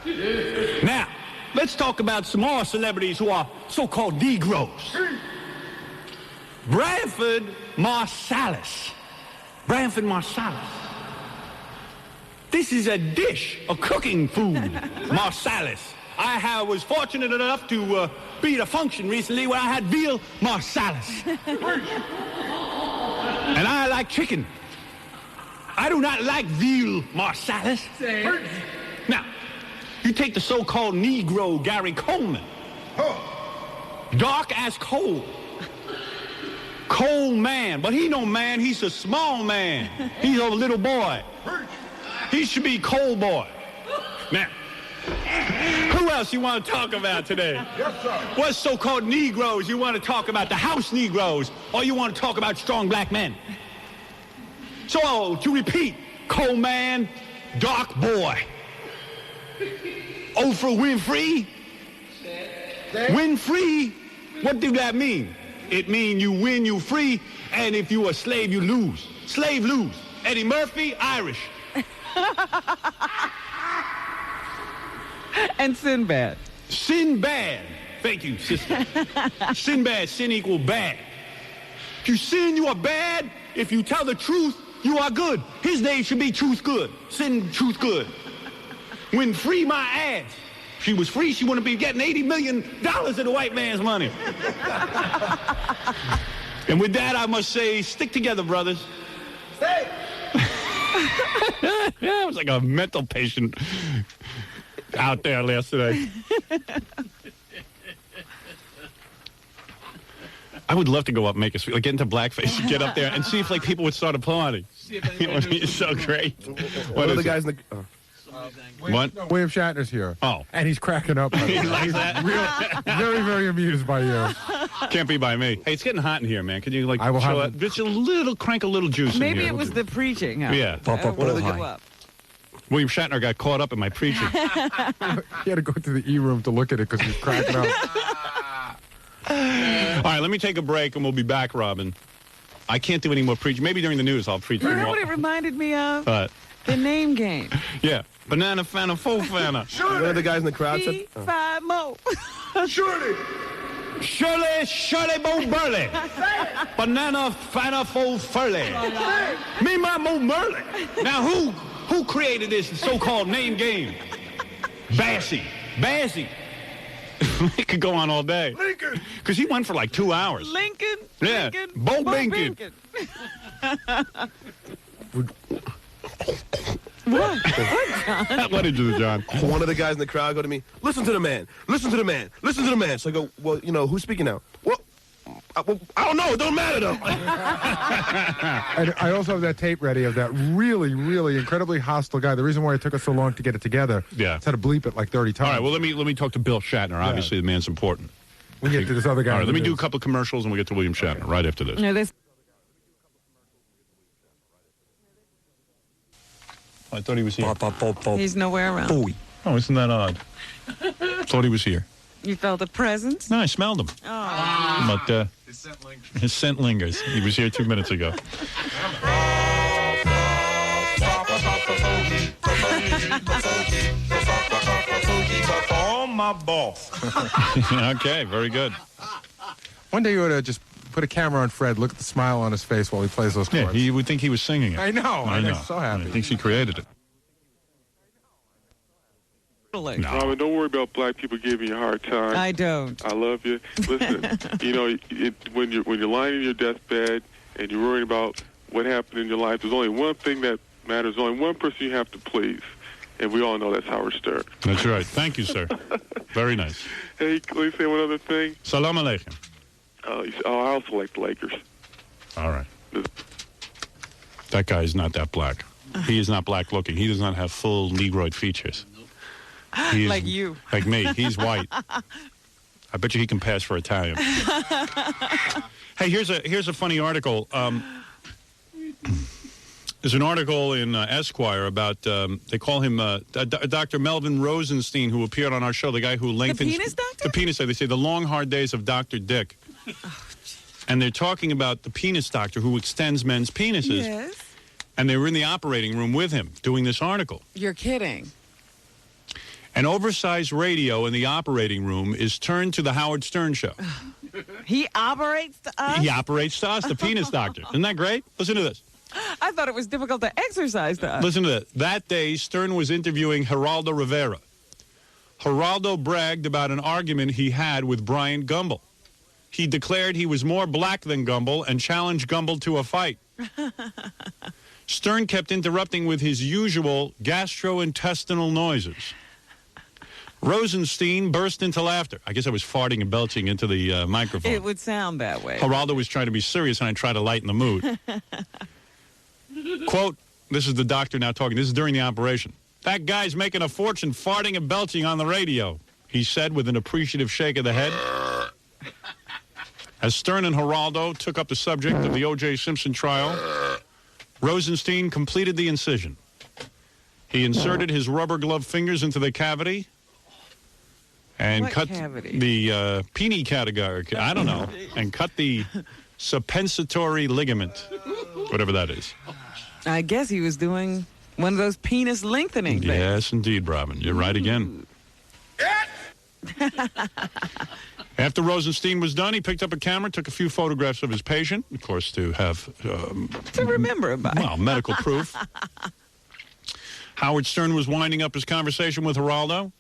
Now, let's talk about some more celebrities who are so-called Negroes. Branford Marsalis. Branford Marsalis. This is a dish, a cooking food, Marsalis. I was fortunate enough to be at a function recently where I had veal Marsalis. And I like chicken. I do not like veal Marsalis. Now, you take the so-called Negro Gary Coleman. Dark as coal. Cold man, but he no man, he's a small man. He's a little boy. He should be cold boy. Now, who else you want to talk about today? Yes, sir. What so-called Negroes you want to talk about? The house Negroes, or you want to talk about strong black men? So, to repeat, cold man, dark boy. Oprah Winfrey? Winfrey? What do that mean? It means you win, you free, and if you a slave, you lose. Slave lose. Eddie Murphy, Irish. And Sinbad. Sinbad. Thank you, sister. Sinbad, sin equal bad. If you sin, you are bad. If you tell the truth, you are good. His name should be Truth Good. Sin, Truth Good. When free my ass. If she was free, she wouldn't be getting $80 million of the white man's money. And with that, I must say, stick together, brothers. Stay. Yeah, I was like a mental patient out there yesterday. I would love to go up and make a get into blackface, get up there and see if like people would start applauding. It's so great. What are the guys in the... What? No, William Shatner's here. Oh. And he's cracking up. He likes that? Very, very amused by you. Can't be by me. Hey, it's getting hot in here, man. Can you like I will chill have out? Just a little, crank a little juice in here. Maybe it was the preaching. Huh? Yeah. What are the Go up. William Shatner got caught up in my preaching. He had to go to the E-room to look at it because he was cracking up. All right, let me take a break and we'll be back, Robin. I can't do any more preaching. Maybe during the news I'll preach You more. know what it reminded me of? The name game. Yeah. Banana, fana, full fana. One of the guys in the crowd said... Five more. Shirley. Shirley, Bo Burley. Banana, fana, full furley. Me, my Mo Merley. Now, who created this so-called name game? Bassy. It could go on all day. Lincoln. Because he went for like 2 hours. Lincoln. Yeah. Lincoln, Bo Binkin. What did you do, John? One of the guys in the crowd go to me, listen to the man, listen to the man, listen to the man. So I go, well, you know, who's speaking now? Well, I don't know. It don't matter, though. And I also have that tape ready of that really, really incredibly hostile guy. The reason why it took us so long to get it together. Yeah. It's had to bleep it like 30 times. All right, well, let me talk to Bill Shatner. Obviously, the man's important. We get to this other guy. All right, let me do a couple of commercials and we'll get to William Shatner right after this. No, this. I thought he was here. He's nowhere around. Oh, isn't that odd? Thought he was here. You felt a presence? No, I smelled him. Oh. But his scent lingers. He was here 2 minutes ago. My boss. Okay, very good. One day you ought to just put a camera on Fred, look at the smile on his face while he plays those chords. Yeah, he would think he was singing it. I know. I know. I'm so happy. He thinks he created it. No. Robin, don't worry about black people giving you a hard time. I don't. I love you. Listen, you know, when you're lying in your deathbed and you're worrying about what happened in your life, there's only one thing that matters. There's only one person you have to please, and we all know that's Howard Stern. That's right. Thank you, sir. Very nice. Hey, let me say one other thing. Salam alaikum. I also like the Lakers. All right. That guy is not that black. He is not black looking. He does not have full Negroid features. He is, Like you. Like me. He's white. I bet you he can pass for Italian. Hey, here's a funny article. There's an article in Esquire about, they call him Dr. Melvin Rosenstein, who appeared on our show, the guy who lengthens... The penis doctor? The penis doctor. They say the long, hard days of Dr. Dick. And they're talking about the penis doctor who extends men's penises. Yes. And they were in the operating room with him doing this article. You're kidding. An oversized radio in the operating room is turned to the Howard Stern show. He operates to us? He operates to us, the penis doctor. Isn't that great? Listen to this. I thought it was difficult to exercise to us. Listen to this. That day, Stern was interviewing Geraldo Rivera. Geraldo bragged about an argument he had with Brian Gumbel. He declared he was more black than Gumbel and challenged Gumbel to a fight. Stern kept interrupting with his usual gastrointestinal noises. Rosenstein burst into laughter. I guess I was farting and belching into the microphone. It would sound that way. Geraldo was trying to be serious, and I tried to lighten the mood. Quote, this is the doctor now talking. This is during the operation. That guy's making a fortune farting and belching on the radio, he said with an appreciative shake of the head. As Stern and Geraldo took up the subject of the O.J. Simpson trial, Rosenstein completed the incision. He inserted his rubber glove fingers into the cavity and What cut cavity? the peenie category, I don't know, and cut the suppensatory ligament, whatever that is. I guess he was doing one of those penis lengthening things. Yes, indeed, Robin. You're right again. After Rosenstein was done, he picked up a camera, took a few photographs of his patient, of course, to have To remember about. well, medical proof. Howard Stern was winding up his conversation with Geraldo.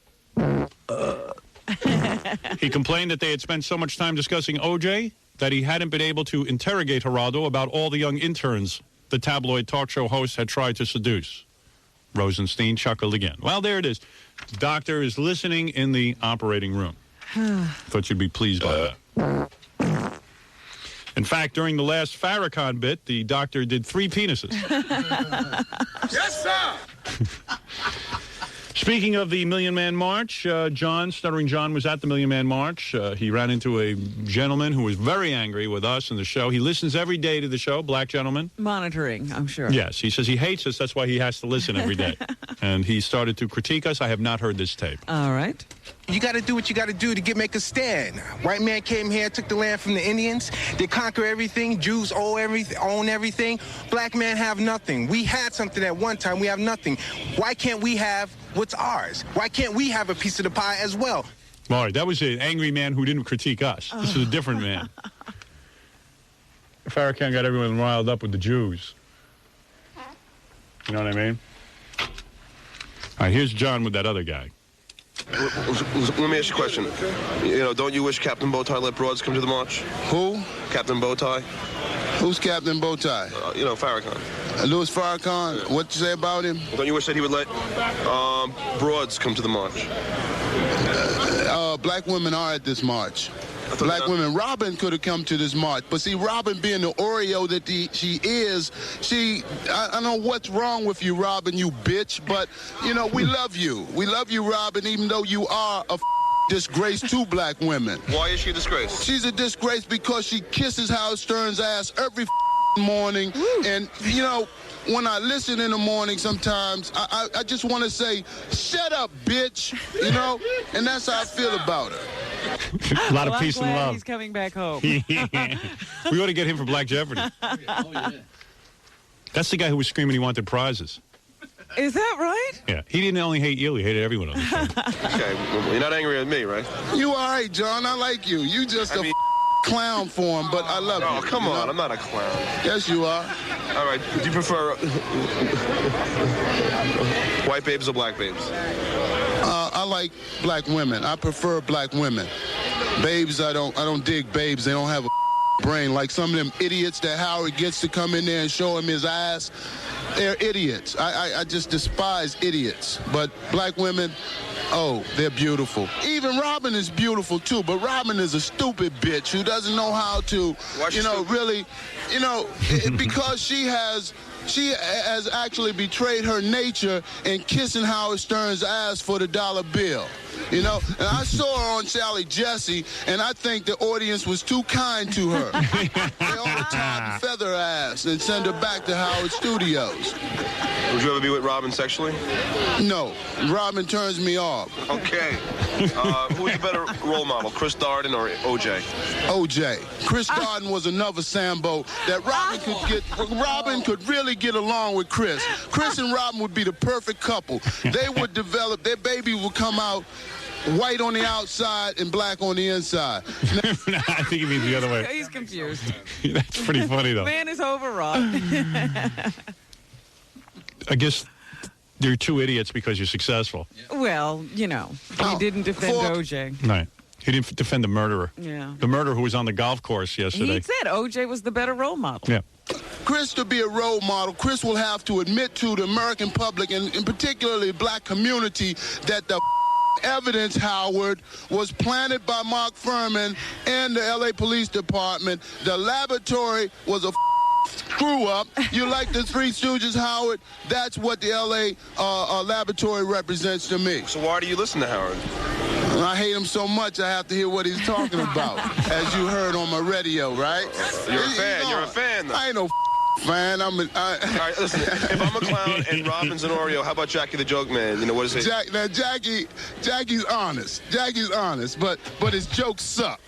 He complained that they had spent so much time discussing O.J. that he hadn't been able to interrogate Geraldo about all the young interns the tabloid talk show host had tried to seduce. Rosenstein chuckled again. Well, there it is. The doctor is listening in the operating room. Thought you'd be pleased by that. In fact, during the last Farrakhan bit, the doctor did 3 penises. Yes, sir. Speaking of the Million Man March, Stuttering John was at the Million Man March. He ran into a gentleman who was very angry with us in the show. He listens every day to the show, black gentleman. Monitoring, I'm sure. Yes, he says he hates us. That's why he has to listen every day. And he started to critique us. I have not heard this tape. All right. You got to do what you got to do to make a stand. White man came here, took the land from the Indians. They conquer everything. Jews own everything. Black men have nothing. We had something at one time. We have nothing. Why can't we have what's ours? Why can't we have a piece of the pie as well? All right, that was an angry man who didn't critique us. This is a different man. Farrakhan got everyone riled up with the Jews. You know what I mean? All right, here's John with that other guy. Let me ask you a question. You know, don't you wish Captain Bowtie let broads come to the march? Who? Captain Bowtie? Who's Captain Bowtie? You know, Farrakhan. Louis Farrakhan. What you say about him? Don't you wish that he would let broads come to the march? Black women are at this march. Black women. Robin could have come to this march, but see, Robin being the Oreo that she is, I don't know what's wrong with you, Robin, you bitch, but, you know, we love you. We love you, Robin, even though you are a disgrace to black women. Why is she a disgrace? She's a disgrace because she kisses Howard Stern's ass every morning, and, you know, when I listen in the morning sometimes, I just want to say, shut up, bitch, you know, and that's how I feel about her. A lot of Well, peace I'm and glad love. he's coming back home. We ought to get him for Black Jeopardy. That's the guy who was screaming he wanted prizes. Is that right? Yeah, he didn't only hate you, he hated everyone on the show. Okay, well, you're not angry at me, right? You all right, John? I like you. You just a clown for him, but I love you. Oh, come you on, know? I'm not a clown. Yes, you are. All right, do you prefer white babes or black babes? I like black women. I prefer black women. Babes, I don't dig babes. They don't have a brain. Like some of them idiots that Howard gets to come in there and show him his ass. They're idiots. I just despise idiots. But black women, oh, they're beautiful. Even Robin is beautiful, too. But Robin is a stupid bitch who doesn't know how to, really, because she has actually betrayed her nature in kissing Howard Stern's ass for the dollar bill. you know. And I saw her on Sally Jesse, and I think the audience was too kind to her. They ought to tar and feather her ass and send her back to Howard Studios. Would you ever be with Robin sexually? No, Robin turns me off. Okay. Who's a better role model, Chris Darden or OJ? OJ. Chris Darden was another Sambo that Robin could really get along with Chris. Chris and Robin would be the perfect couple. They would develop, their baby would come out white on the outside and black on the inside. No, I think he means the other way. He's confused. That's pretty funny, though. Man is overwrought. I guess you're two idiots because you're successful. Well, you know, he didn't defend OJ. Right. He didn't defend the murderer. Yeah. The murderer who was on the golf course yesterday. He said OJ was the better role model. Yeah. Chris, to be a role model, Chris will have to admit to the American public, and particularly the black community, that the evidence, Howard, was planted by Mark Furman and the L.A. Police Department. The laboratory was a screw up. You like the Three Stooges, Howard? That's what the L.A. laboratory represents to me. So why do you listen to Howard? I hate him so much I have to hear what he's talking about, as you heard on my radio, right? You're a fan. You're a fan, though. I ain't no fan. All right, listen. If I'm a clown and Robin's an Oreo, how about Jackie the Joke Man? You know, what is it? Jackie's honest. Jackie's honest, but his jokes suck.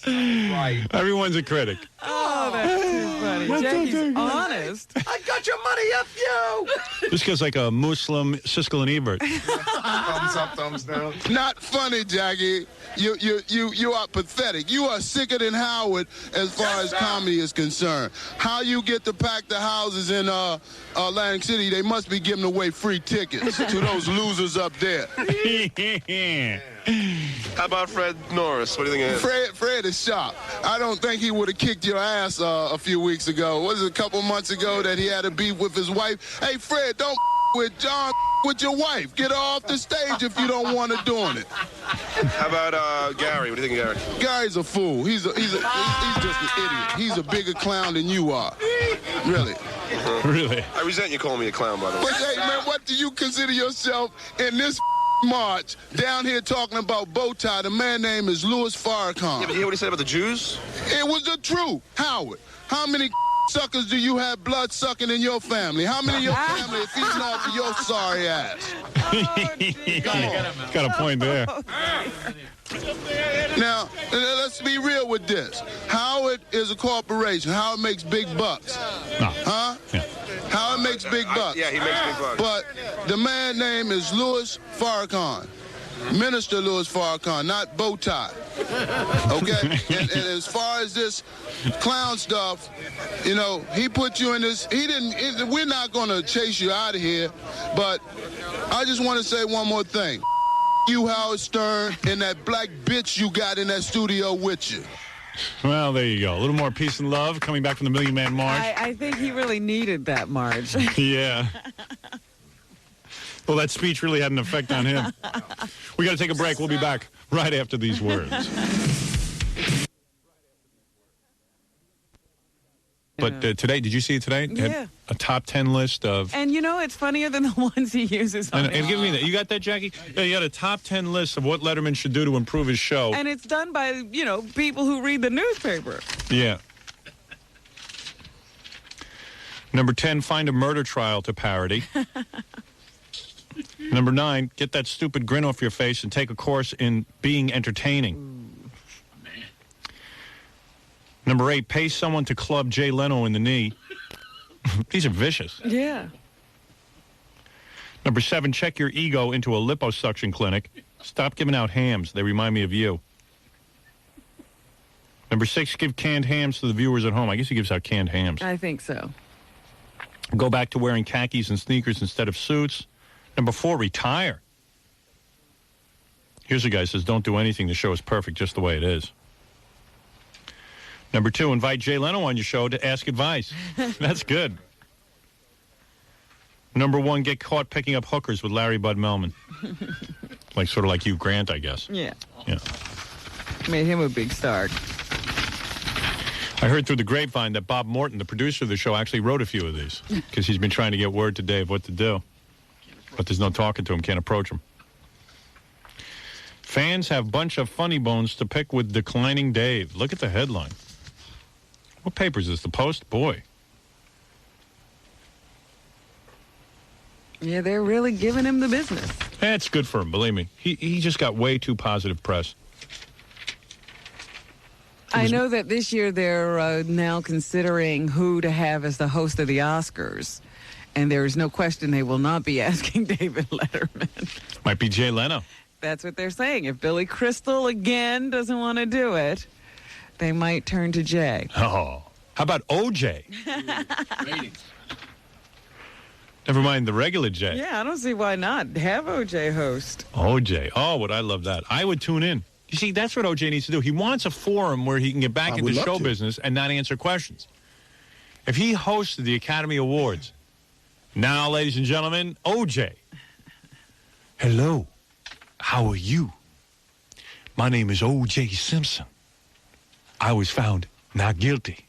Right. Everyone's a critic. Oh, that's too funny. Jackie's honest. I got your money, F you! This guy's like a Muslim Siskel and Ebert. Thumbs up, thumbs down. Not funny, Jackie. You are pathetic. You are sicker than Howard as far as comedy is concerned. How you get to pack the houses in Atlantic City? They must be giving away free tickets to those losers up there. How about Fred Norris? What do you think of him? Fred is sharp. I don't think he would have kicked your ass a few weeks ago. Was it a couple months ago that he had a beef with his wife? Hey, Fred, don't with John with your wife. Get her off the stage if you don't want her doing it. How about Gary? What do you think of Gary? Gary's a fool. He's just an idiot. He's a bigger clown than you are. Really. Really? I resent you calling me a clown, by the way. But hey, man, what do you consider yourself in this march down here talking about bow tie? The man name is Louis Farrakhan. Yeah, but you hear what he said about the Jews? It was the truth. Howard, how many suckers do you have blood sucking in your family? How many of your family are feeding off of your sorry ass? Got a point there. Now, let's be real with this. Howard is a corporation. Howard makes big bucks. No. Huh? Yeah. Howard makes big bucks. Yeah, he makes big bucks. But the man name is Louis Farrakhan. Minister Louis Farrakhan, not bow tie. Okay? and as far as this clown stuff, you know, he put you in this. We're not going to chase you out of here, but I just want to say one more thing. You, Howard Stern, and that black bitch you got in that studio with you. Well, there you go. A little more peace and love coming back from the Million Man March. I think he really needed that march. Yeah. Well, that speech really had an effect on him. We got to take a break. We'll be back right after these words. But today, did you see it today? Yeah. A top 10 list of... And, you know, it's funnier than the ones he uses on And give me that. You got that, Jackie? Yeah, you got a top 10 list of what Letterman should do to improve his show. And it's done by, you know, people who read the newspaper. Yeah. Number 10, find a murder trial to parody. Number 9, get that stupid grin off your face and take a course in being entertaining. Number 8, pay someone to club Jay Leno in the knee. These are vicious. Yeah. Number 7, check your ego into a liposuction clinic. Stop giving out hams. They remind me of you. Number 6, give canned hams to the viewers at home. I guess he gives out canned hams. I think so. Go back to wearing khakis and sneakers instead of suits. Number 4, retire. Here's a guy who says, don't do anything. The show is perfect just the way it is. Number 2, invite Jay Leno on your show to ask advice. That's good. Number 1, get caught picking up hookers with Larry Bud Melman. Sort of like Hugh Grant, I guess. Yeah. Yeah. Made him a big star. I heard through the grapevine that Bob Morton, the producer of the show, actually wrote a few of these because he's been trying to get word today of what to do. But there's no talking to him, can't approach him. Fans have bunch of funny bones to pick with declining Dave. Look at the headline. What paper is this? The Post? Boy. Yeah, they're really giving him the business. That's good for him, believe me. He just got way too positive press. I know that this year they're now considering who to have as the host of the Oscars. And there is no question they will not be asking David Letterman. Might be Jay Leno. That's what they're saying. If Billy Crystal again doesn't want to do it, they might turn to Jay. Oh, how about OJ? Never mind the regular Jay. Yeah, I don't see why not. Have OJ host. OJ. Oh, would I love that. I would tune in. You see, that's what OJ needs to do. He wants a forum where he can get back into show business and not answer questions. If he hosted the Academy Awards, now, ladies and gentlemen, OJ. Hello. How are you? My name is O.J. Simpson. I was found not guilty.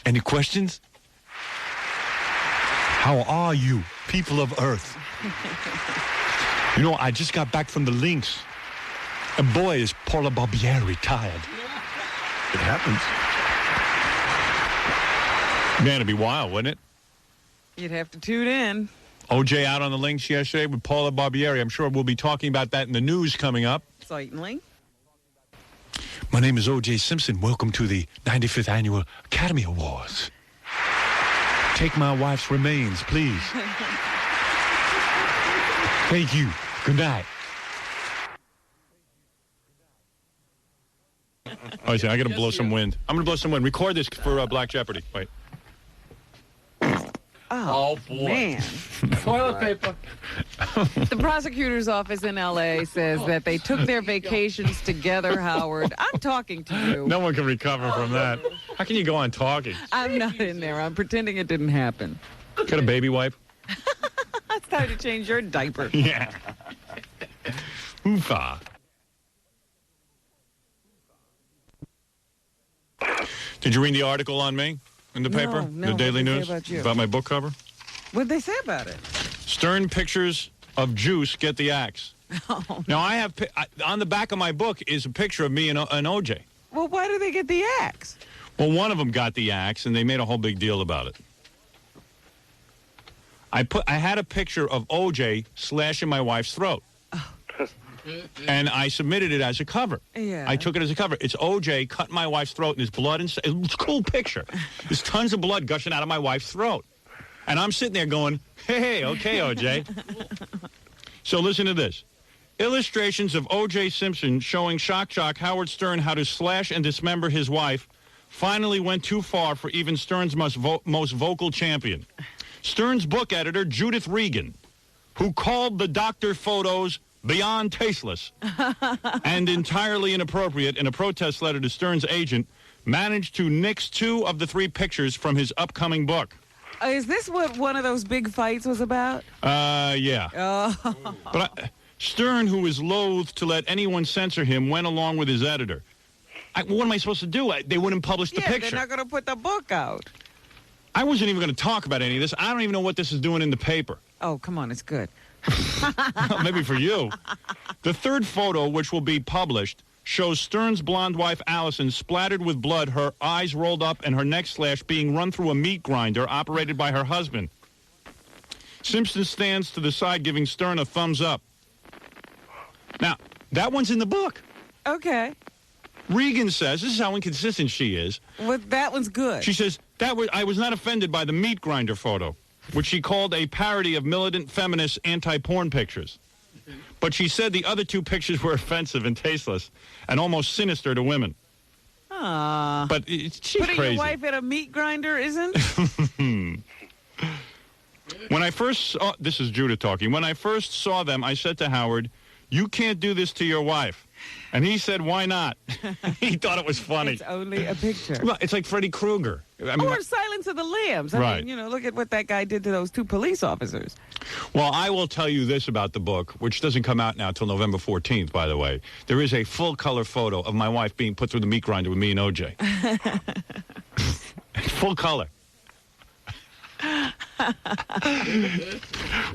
Any questions? How are you, people of Earth? You know, I just got back from the links. And boy, is Paula Barbieri tired. It happens. Man, it'd be wild, wouldn't it? You'd have to tune in. OJ out on the links yesterday with Paula Barbieri. I'm sure we'll be talking about that in the news coming up. Certainly. My name is O.J. Simpson. Welcome to the 95th Annual Academy Awards. Take my wife's remains, please. Thank you. Good night. Oh, I got to blow some wind. I'm going to blow some wind. Record this for Black Jeopardy. Wait. Oh, boy. Man. Toilet paper. The prosecutor's office in L.A. says that they took their vacations together, Howard. I'm talking to you. No one can recover from that. How can you go on talking? I'm not in there. I'm pretending it didn't happen. Got a baby wipe? It's time to change your diaper. Yeah. Oofa. Did you read the article on me in the paper? No, the Daily what'd they News? say about you? About my book cover? What'd they say about it? Stern pictures of Juice get the axe. Oh. Now, I have on the back of my book is a picture of me and OJ. Well, why do they get the axe? Well, one of them got the axe, and they made a whole big deal about it. I had a picture of OJ slashing my wife's throat. Oh. And I submitted it as a cover. Yeah. I took it as a cover. It's OJ cutting my wife's throat, and there's blood inside. It's a cool picture. There's tons of blood gushing out of my wife's throat. And I'm sitting there going, hey, okay, OJ. So listen to this. Illustrations of O.J. Simpson showing shock jock Howard Stern how to slash and dismember his wife finally went too far for even Stern's most vocal champion. Stern's book editor, Judith Regan, who called the doctor photos beyond tasteless and entirely inappropriate in a protest letter to Stern's agent, managed to nix 2 of the 3 pictures from his upcoming book. Is this what one of those big fights was about? Yeah. Oh. But Stern, who is loath to let anyone censor him, went along with his editor. What am I supposed to do? They wouldn't publish the picture. They're not going to put the book out. I wasn't even going to talk about any of this. I don't even know what this is doing in the paper. Oh, come on. It's good. Maybe for you. The 3rd photo, which will be published, shows Stern's blonde wife, Allison, splattered with blood, her eyes rolled up, and her neck slashed, being run through a meat grinder operated by her husband. Simpson stands to the side, giving Stern a thumbs up. Now, that one's in the book. Okay. Regan says, this is how inconsistent she is. Well, that one's good. She says, I was not offended by the meat grinder photo, which she called a parody of militant feminist anti-porn pictures. But she said the other 2 pictures were offensive and tasteless and almost sinister to women. Aww. But she's Putting crazy. your wife in a meat grinder isn't? When I first saw, this is Judah talking, when I first saw them, I said to Howard, you can't do this to your wife. And he said, why not? He thought it was funny. It's only a picture. Well, it's like Freddy Krueger. I mean, Or Silence of the Lambs. I mean, look at what that guy did to those 2 police officers. Well, I will tell you this about the book, which doesn't come out now till November 14th, by the way. There is a full-color photo of my wife being put through the meat grinder with me and O.J. Full color.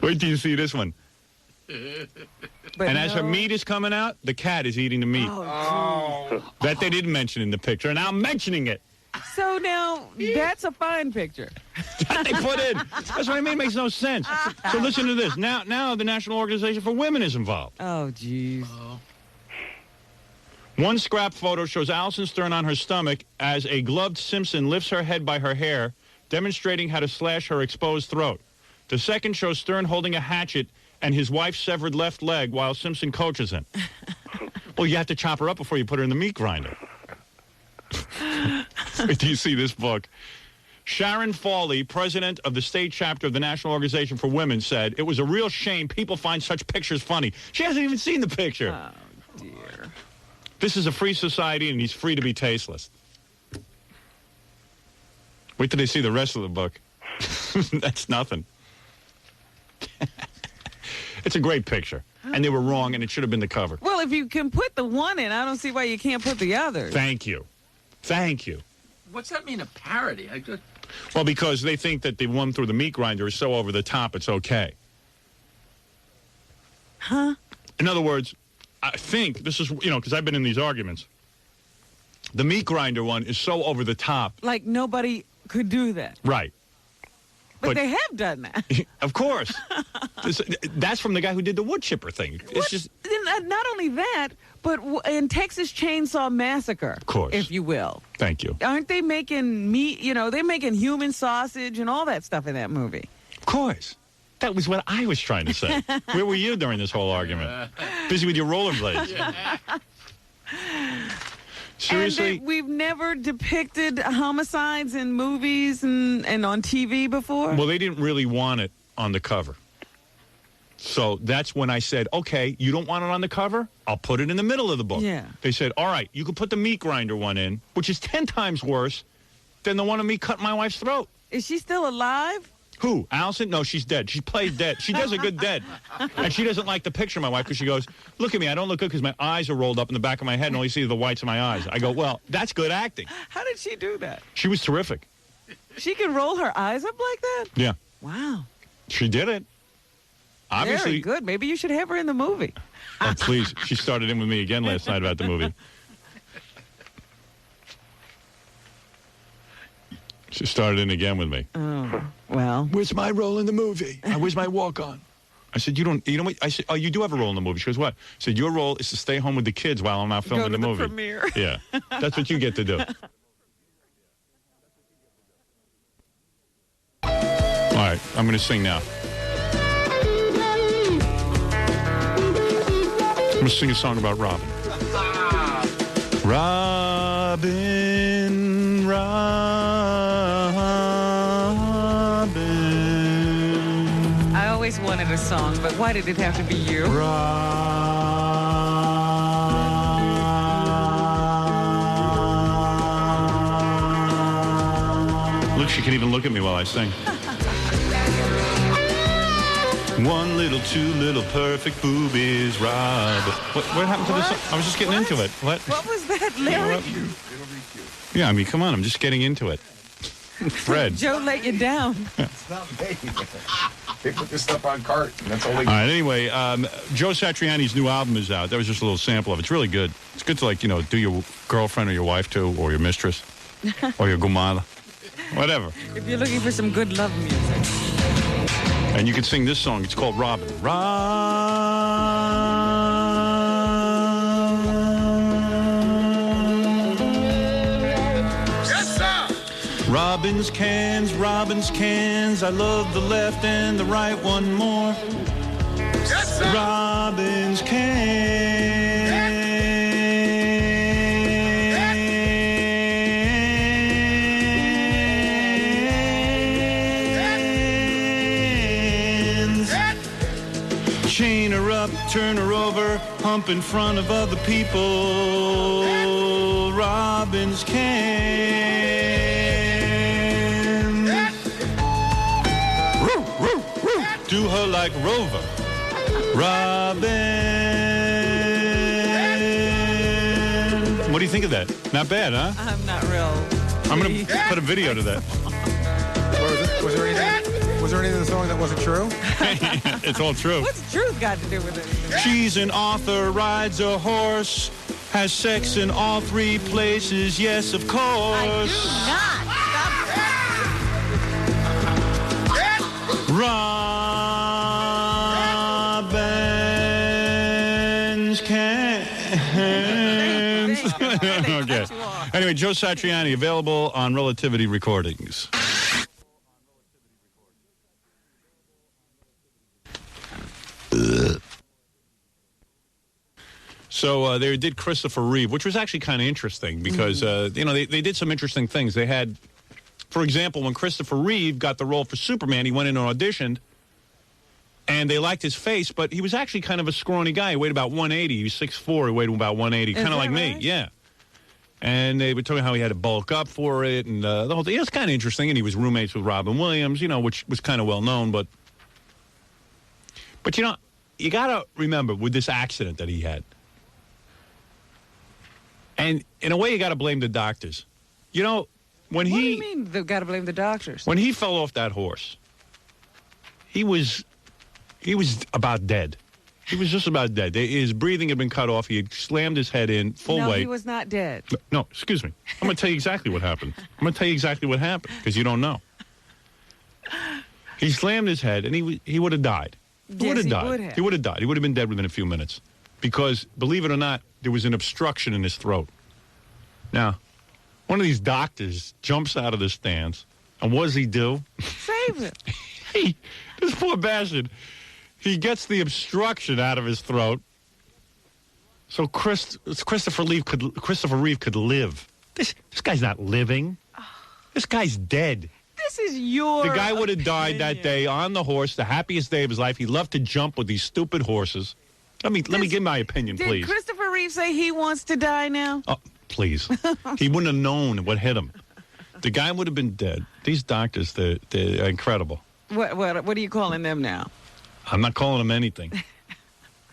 Wait till you see this one. But and as her meat is coming out, the cat is eating the meat. Oh, That they didn't mention in the picture, and I'm mentioning it. so now that's a fine picture. That they put in. That's what I mean. It makes no sense. So listen to this. Now the National Organization for Women is involved. Oh, jeez. One scrap photo shows Alison Stern on her stomach as a gloved Simpson lifts her head by her hair, demonstrating how to slash her exposed throat. The second shows Stern holding a hatchet and his wife's severed left leg while Simpson coaches him. Well, you have to chop her up before you put her in the meat grinder. Do you see this book? Sharon Fawley, president of the state chapter of the National Organization for Women, said, "It was a real shame people find such pictures funny." She hasn't even seen the picture. Oh, dear. This is a free society, and he's free to be tasteless. Wait till they see the rest of the book. That's nothing. It's a great picture. And they were wrong, and it should have been the cover. Well, if you can put the one in, I don't see why you can't put the other. Thank you. Thank you. What's that mean, a parody? Well, because they think that the one through the meat grinder is so over the top, it's okay. Huh? In other words, I think this is, because I've been in these arguments. The meat grinder one is so over the top. Like nobody could do that. Right. But they have done that. Of course. That's from the guy who did the wood chipper thing. It's just... Not only that, but in Texas Chainsaw Massacre, of course, if you will. Thank you. Aren't they making meat, they're making human sausage and all that stuff in that movie. Of course. That was what I was trying to say. Where were you during this whole argument? Busy with your rollerblades. Seriously? And we've never depicted homicides in movies and on TV before? Well, they didn't really want it on the cover. So that's when I said, okay, you don't want it on the cover? I'll put it in the middle of the book. Yeah. They said, all right, you can put the meat grinder one in, which is 10 times worse than the one of me cutting my wife's throat. Is she still alive? Who? Allison? No, she's dead. She plays dead. She does a good dead. And she doesn't like the picture of my wife because she goes, look at me, I don't look good because my eyes are rolled up in the back of my head and all you see are the whites of my eyes. I go, well, that's good acting. How did she do that? She was terrific. She can roll her eyes up like that? Yeah. Wow. She did it. Obviously. Very good. Maybe you should have her in the movie. Oh, please. She started in with me again last night about the movie. She started in again with me. Oh, well. Where's my role in the movie? Where's my walk-on? I said, you know what? I said, oh, you do have a role in the movie. She goes, what? I said, your role is to stay home with the kids while I'm out filming the movie. Go to the premiere. Yeah. That's what you get to do. All right. I'm going to sing now. I'm going to sing a song about Robin. Robin, Robin. I always wanted a song, but why did it have to be you? Look, she can even look at me while I sing. One little, two little, perfect boobies, Rob. What happened to this song? I was just getting into it. What was that lyric? Yeah, I mean, come on. I'm just getting into it. Fred. Joe let you down. It's not me. They put this stuff on cart, and that's all they All right, anyway, Joe Satriani's new album is out. That was just a little sample of it. It's really good. It's good to, do your girlfriend or your wife to, or your mistress, or your gumada, whatever. If you're looking for some good love music. And you can sing this song. It's called Robin. Yes, sir. Robin's cans. I love the left and the right one more. Yes, sir. Robin's cans. Chain her up, turn her over, hump in front of other people. Robin's cans. Woo, woo, woo. Do her like Rover. Robin. What do you think of that? Not bad, huh? I'm not real. I'm going to put a video to that. What was it? Was there anything? Was there anything in the song that wasn't true? It's all true. What's truth got to do with it? She's an author, rides a horse, has sex in all three places, yes, of course. I do not. Robin's cans. Okay. Anyway, Joe Satriani, available on Relativity Recordings. So they did Christopher Reeve, which was actually kind of interesting because, they did some interesting things. They had, for example, when Christopher Reeve got the role for Superman, he went in and auditioned, and they liked his face, but he was actually kind of a scrawny guy. He weighed about 180. He was 6'4". He weighed about 180, kind of like me. Yeah. And they were talking how he had to bulk up for it, and the whole thing. It was kind of interesting, and he was roommates with Robin Williams, which was kind of well known. But you got to remember with this accident that he had, and in a way, you got to blame the doctors. When What do you mean they've got to blame the doctors? When he fell off that horse, he was about dead. He was just about dead. His breathing had been cut off. He had slammed his head in full weight. No, he was not dead. No, excuse me. I'm going to tell you exactly what happened. Because you don't know. He slammed his head, and he would have died. He would have died. He would have died. He would have been dead within a few minutes. Because, believe it or not, there was an obstruction in his throat. Now, one of these doctors jumps out of the stands, and what does he do? Save it. This poor bastard, he gets the obstruction out of his throat, so Christopher Reeve could live. This guy's not living. This guy's dead. This is your The guy would have died that day on the horse, the happiest day of his life. He loved to jump with these stupid horses. Let me give my opinion, please. Did Christopher Reeve say he wants to die now? Oh, please. He wouldn't have known what hit him. The guy would have been dead. These doctors, they're incredible. What are you calling them now? I'm not calling him anything.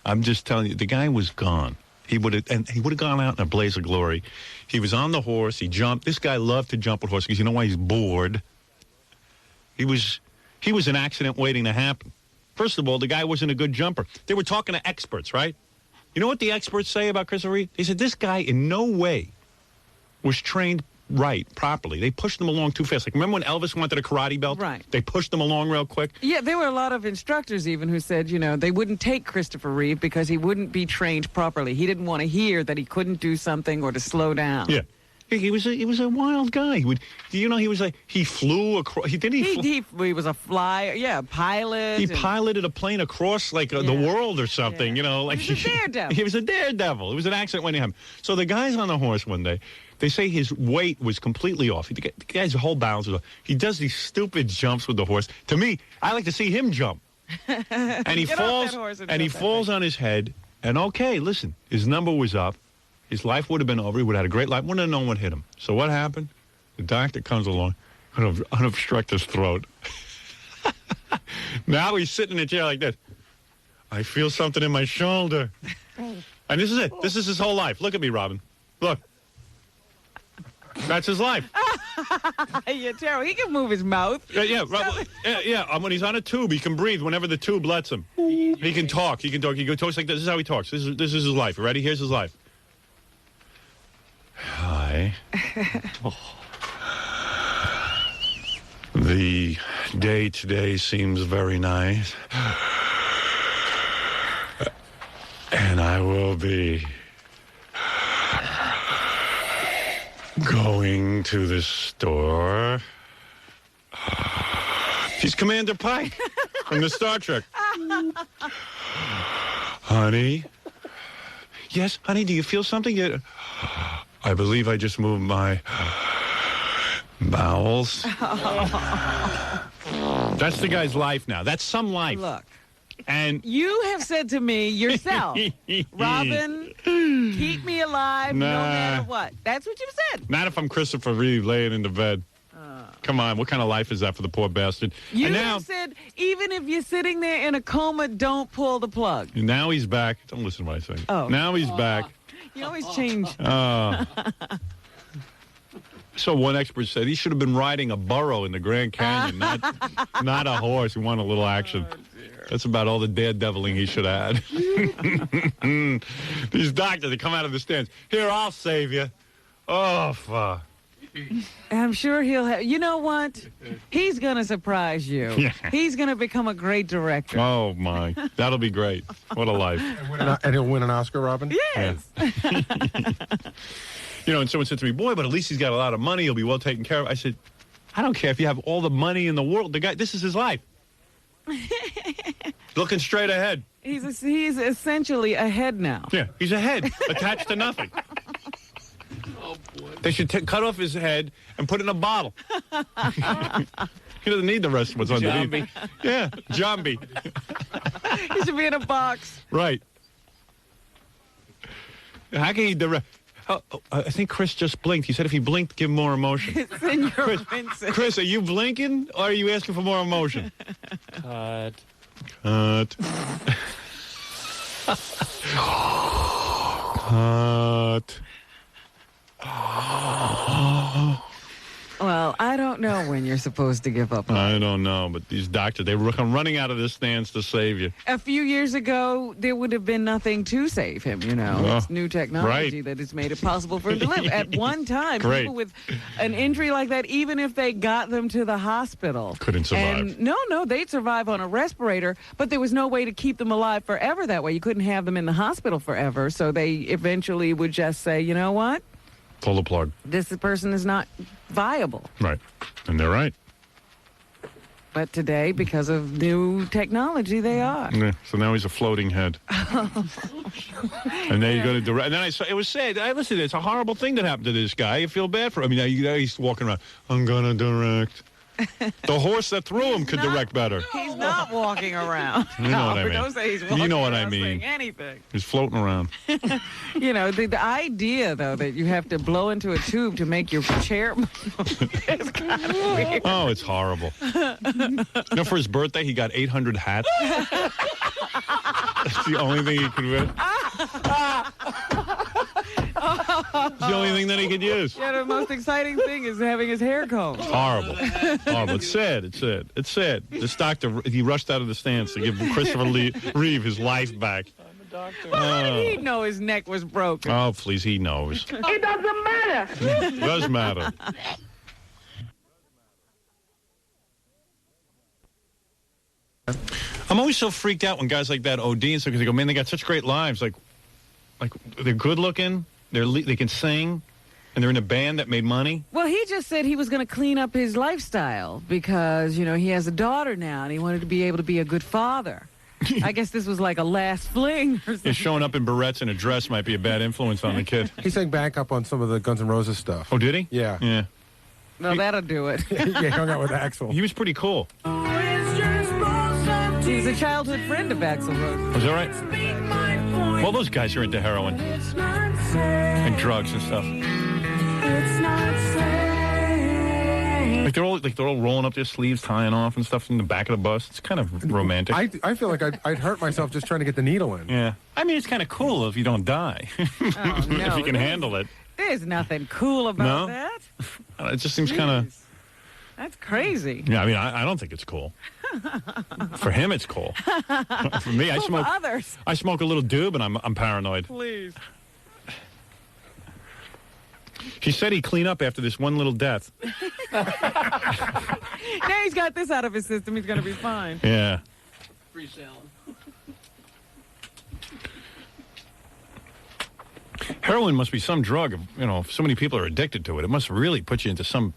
I'm just telling you, the guy was gone. He would have gone out in a blaze of glory. He was on the horse. He jumped. This guy loved to jump with horses because you know why? He's bored. He was an accident waiting to happen. First of all, the guy wasn't a good jumper. They were talking to experts, right? You know what the experts say about Christopher Reeve? They said this guy in no way was trained properly. They pushed him along too fast. Like, remember when Elvis wanted a karate belt? Right. They pushed him along real quick. Yeah, there were a lot of instructors even who said, they wouldn't take Christopher Reeve because he wouldn't be trained properly. He didn't want to hear that he couldn't do something or to slow down. Yeah. He was a wild guy. He flew across. He was a flyer, pilot. He piloted a plane across the world or something. Yeah. Like he was a daredevil. He was a daredevil. It was an accident waiting to happen. So the guy's on the horse one day. They say his weight was completely off. The guy's whole balance was off. He does these stupid jumps with the horse. To me, I like to see him jump. And he falls on his head. And okay, listen, his number was up. His life would have been over. He would have had a great life. Wouldn't have known what hit him. So what happened? The doctor comes along, unobstruct his throat. Now he's sitting in a chair like this. I feel something in my shoulder. And this is it. This is his whole life. Look at me, Robin. Look. That's his life. You're terrible. He can move his mouth. Yeah. When he's on a tube, he can breathe whenever the tube lets him. He can talk. He talks like this. This is how he talks. This is his life. You ready? Here's his life. Hi. The day today seems very nice. And I will be going to the store. He's Commander Pike from the Star Trek. Honey? Yes, honey, do you feel something? I believe I just moved my bowels. That's the guy's life now. That's some life. Look. And you have said to me yourself, Robin, keep me alive no matter what. That's what you said. Not if I'm Christopher Reeve laying in the bed. Come on, what kind of life is that for the poor bastard? You have said, even if you're sitting there in a coma, don't pull the plug. Now he's back. Don't listen to what I say. Oh. Now he's back. You always change. So one expert said he should have been riding a burro in the Grand Canyon, not a horse. He wanted a little action. That's about all the daredeviling he should have had. These doctors that come out of the stands. Here, I'll save you. Oh, fuck. I'm sure he'll have. You know what? He's going to surprise you. Yeah. He's going to become a great director. Oh, my. That'll be great. What a life. And he'll win an Oscar, Robin? Yes. Yeah. You know, and someone said to me, boy, but at least he's got a lot of money. He'll be well taken care of. I said, I don't care if you have all the money in the world. The guy, this is his life. Looking straight ahead. He's essentially ahead now. Yeah, he's ahead, attached to nothing. Oh, boy. They should cut off his head and put it in a bottle. He doesn't need the rest of what's underneath. Zombie. Yeah, zombie. He should be in a box. Right. How can he direct? I think Chris just blinked. He said if he blinked, give more emotion. Senor Vincent. Chris, are you blinking or are you asking for more emotion? Cut. Cut. Cut. Well, I don't know when you're supposed to give up. I don't know, but these doctors, they were running out of the stands to save you. A few years ago, there would have been nothing to save him, you know. Well, it's new technology right. that has made it possible for him to live. At one time, Great. people with an injury like that, even if they got them to the hospital. Couldn't survive. And no, they'd survive on a respirator, but there was no way to keep them alive forever that way. You couldn't have them in the hospital forever, so they eventually would just say, you know what? Pull the plug. This person is not viable. Right. And they're right. But today, because of new technology, they are. Yeah, so now he's a floating head. And then you're going to direct. And then it was said, listen, it's a horrible thing that happened to this guy. You feel bad for him. I mean, he's walking around, I'm going to direct. The horse that threw him could direct better. He's not walking around. You know what I mean. Don't say he's walking You know what I around mean. saying anything. He's floating around. You know, the idea, though, that you have to blow into a tube to make your chair move is kind of weird. Oh, it's horrible. You know, for his birthday, he got 800 hats. That's the only thing he could win. It's the only thing that he could use. Yeah, the most exciting thing is having his hair combed. Horrible. Horrible. It's sad. It's sad. It's sad. This doctor, he rushed out of the stands to give Christopher Reeve his life back. How did he know his neck was broken? Oh, please, he knows. It doesn't matter. It does matter. I'm always so freaked out when guys like that OD and stuff because they go, man, they got such great lives. Like they're good looking, they can sing, and they're in a band that made money. Well, he just said he was going to clean up his lifestyle because, you know, he has a daughter now and he wanted to be able to be a good father. I guess this was like a last fling or something. Yeah, showing up in barrettes and a dress might be a bad influence on the kid. He sang backup on some of the Guns N' Roses stuff. Oh, did he? Yeah. Yeah. No, that'll do it. Yeah, he hung out with Axl. He was pretty cool. He's a childhood friend of Axl Rose. Was that right? Well, those guys are into heroin and drugs and stuff. Like they're all rolling up their sleeves, tying off and stuff in the back of the bus. It's kind of romantic. I feel like I'd hurt myself just trying to get the needle in. Yeah. I mean, it's kind of cool if you don't die. Oh, no. If you can handle it. There's nothing cool about No? that. It just seems kind of... Jeez. That's crazy. Yeah, I mean, I don't think it's cool. For him, it's cool. For me, I For smoke. others. I smoke a little doob, and I'm paranoid. Please. He said he'd clean up after this one little death. Now he's got this out of his system. He's going to be fine. Yeah. Free salad. Heroin must be some drug. You know, if so many people are addicted to it, it must really put you into some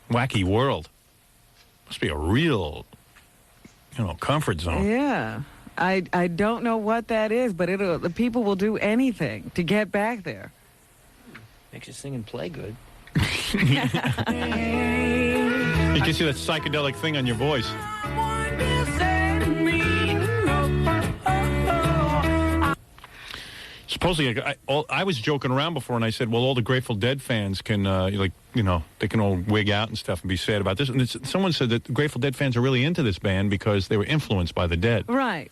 wacky world. Must be a real, comfort zone. Yeah. I don't know what that is, but the people will do anything to get back there. Makes you sing and play good. It gives you that psychedelic thing on your voice. Supposedly, I was joking around before, and I said, well, all the Grateful Dead fans can, they can all wig out and stuff and be sad about this. And someone said that the Grateful Dead fans are really into this band because they were influenced by the Dead. Right.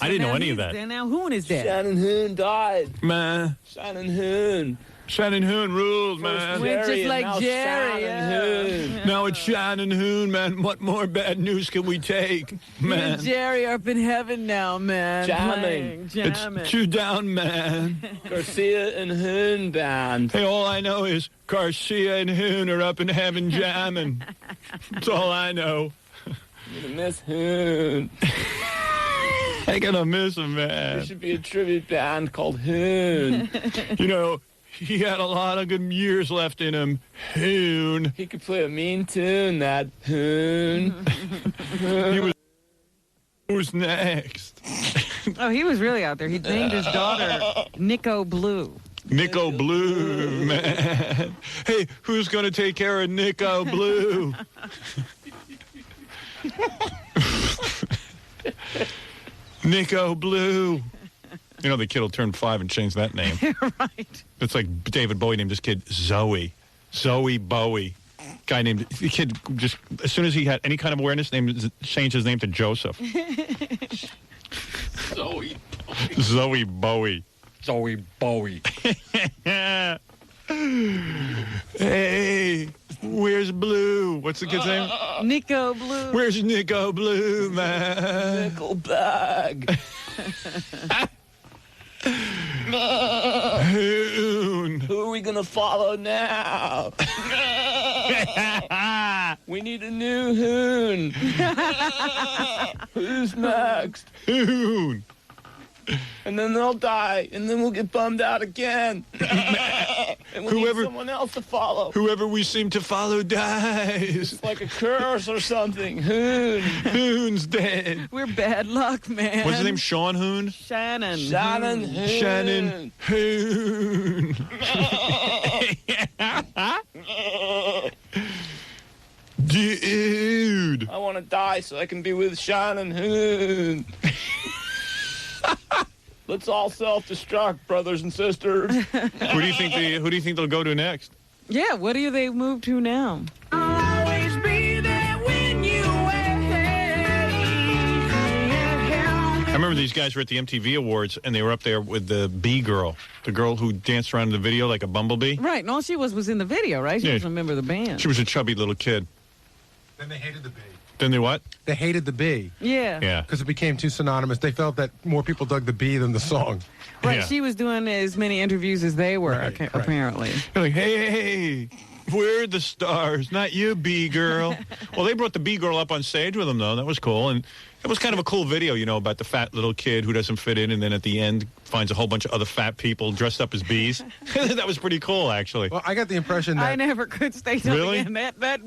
I didn't know any of that. Now Hoon is dead. Shannon Hoon died. Man. Shannon Hoon. Shannon Hoon rules, man. Went just like now Jerry. Shannon Hoon. Now it's Shannon Hoon, man. What more bad news can we take, man? Jerry are up in heaven now, man. Jamming. Jamming. It's two down, man. Garcia and Hoon band. Hey, all I know is Garcia and Hoon are up in heaven jamming. That's all I know. I'm gonna miss Hoon. I'm gonna miss him, There man. should be a tribute band called Hoon. You know, he had a lot of good years left in him. Hoon. He could play a mean tune, that Hoon. He was. Who's next? Oh, he was really out there. He named his daughter Nico Blue. Nico Blue, man. Hey, who's gonna take care of Nico Blue? Nico Blue. You know the kid will turn 5 and change that name. Right. It's like David Bowie named his kid Zoe. Zoe Bowie. Guy named the kid just as soon as he had any kind of awareness, changed his name to Joseph. Zoe. Zoe Bowie. Zoe Bowie. Hey, where's Blue? What's the kid's name? Nico Blue. Where's Nico Blue, man? Nickel bag. Hoon. Who are we gonna follow now? We need a new Hoon. Who's next? Hoon. And then they'll die, and then we'll get bummed out again. And we'll Whoever- need someone else to follow. Whoever we seem to follow dies. It's like a curse or something. Hoon. Hoon's dead. We're bad luck, man. What's his name? Sean Hoon? Shannon. Shannon Hoon. Shannon Hoon. Dude. I want to die so I can be with Shannon Hoon. Let's all self-destruct, brothers and sisters. Who do you think they'll go to next? Yeah, what do they move to now? I remember these guys were at the MTV Awards, and they were up there with the bee girl, the girl who danced around in the video like a bumblebee. Right, and all she was in the video, right? She Yeah. was a member of the band. She was a chubby little kid. Then they hated the bee. Then they what? They hated the bee Yeah. Yeah. because it became too synonymous. They felt that more people dug the bee than the song. Right, Yeah. she was doing as many interviews as they were, Right, right. apparently. They're like, hey, we're the stars, not you, bee girl. Well, they brought the bee girl up on stage with them, though. That was cool. And it was kind of a cool video, you know, about the fat little kid who doesn't fit in and then at the end finds a whole bunch of other fat people dressed up as bees. That was pretty cool, actually. Well, I got the impression that I never could stay till Really? the end. That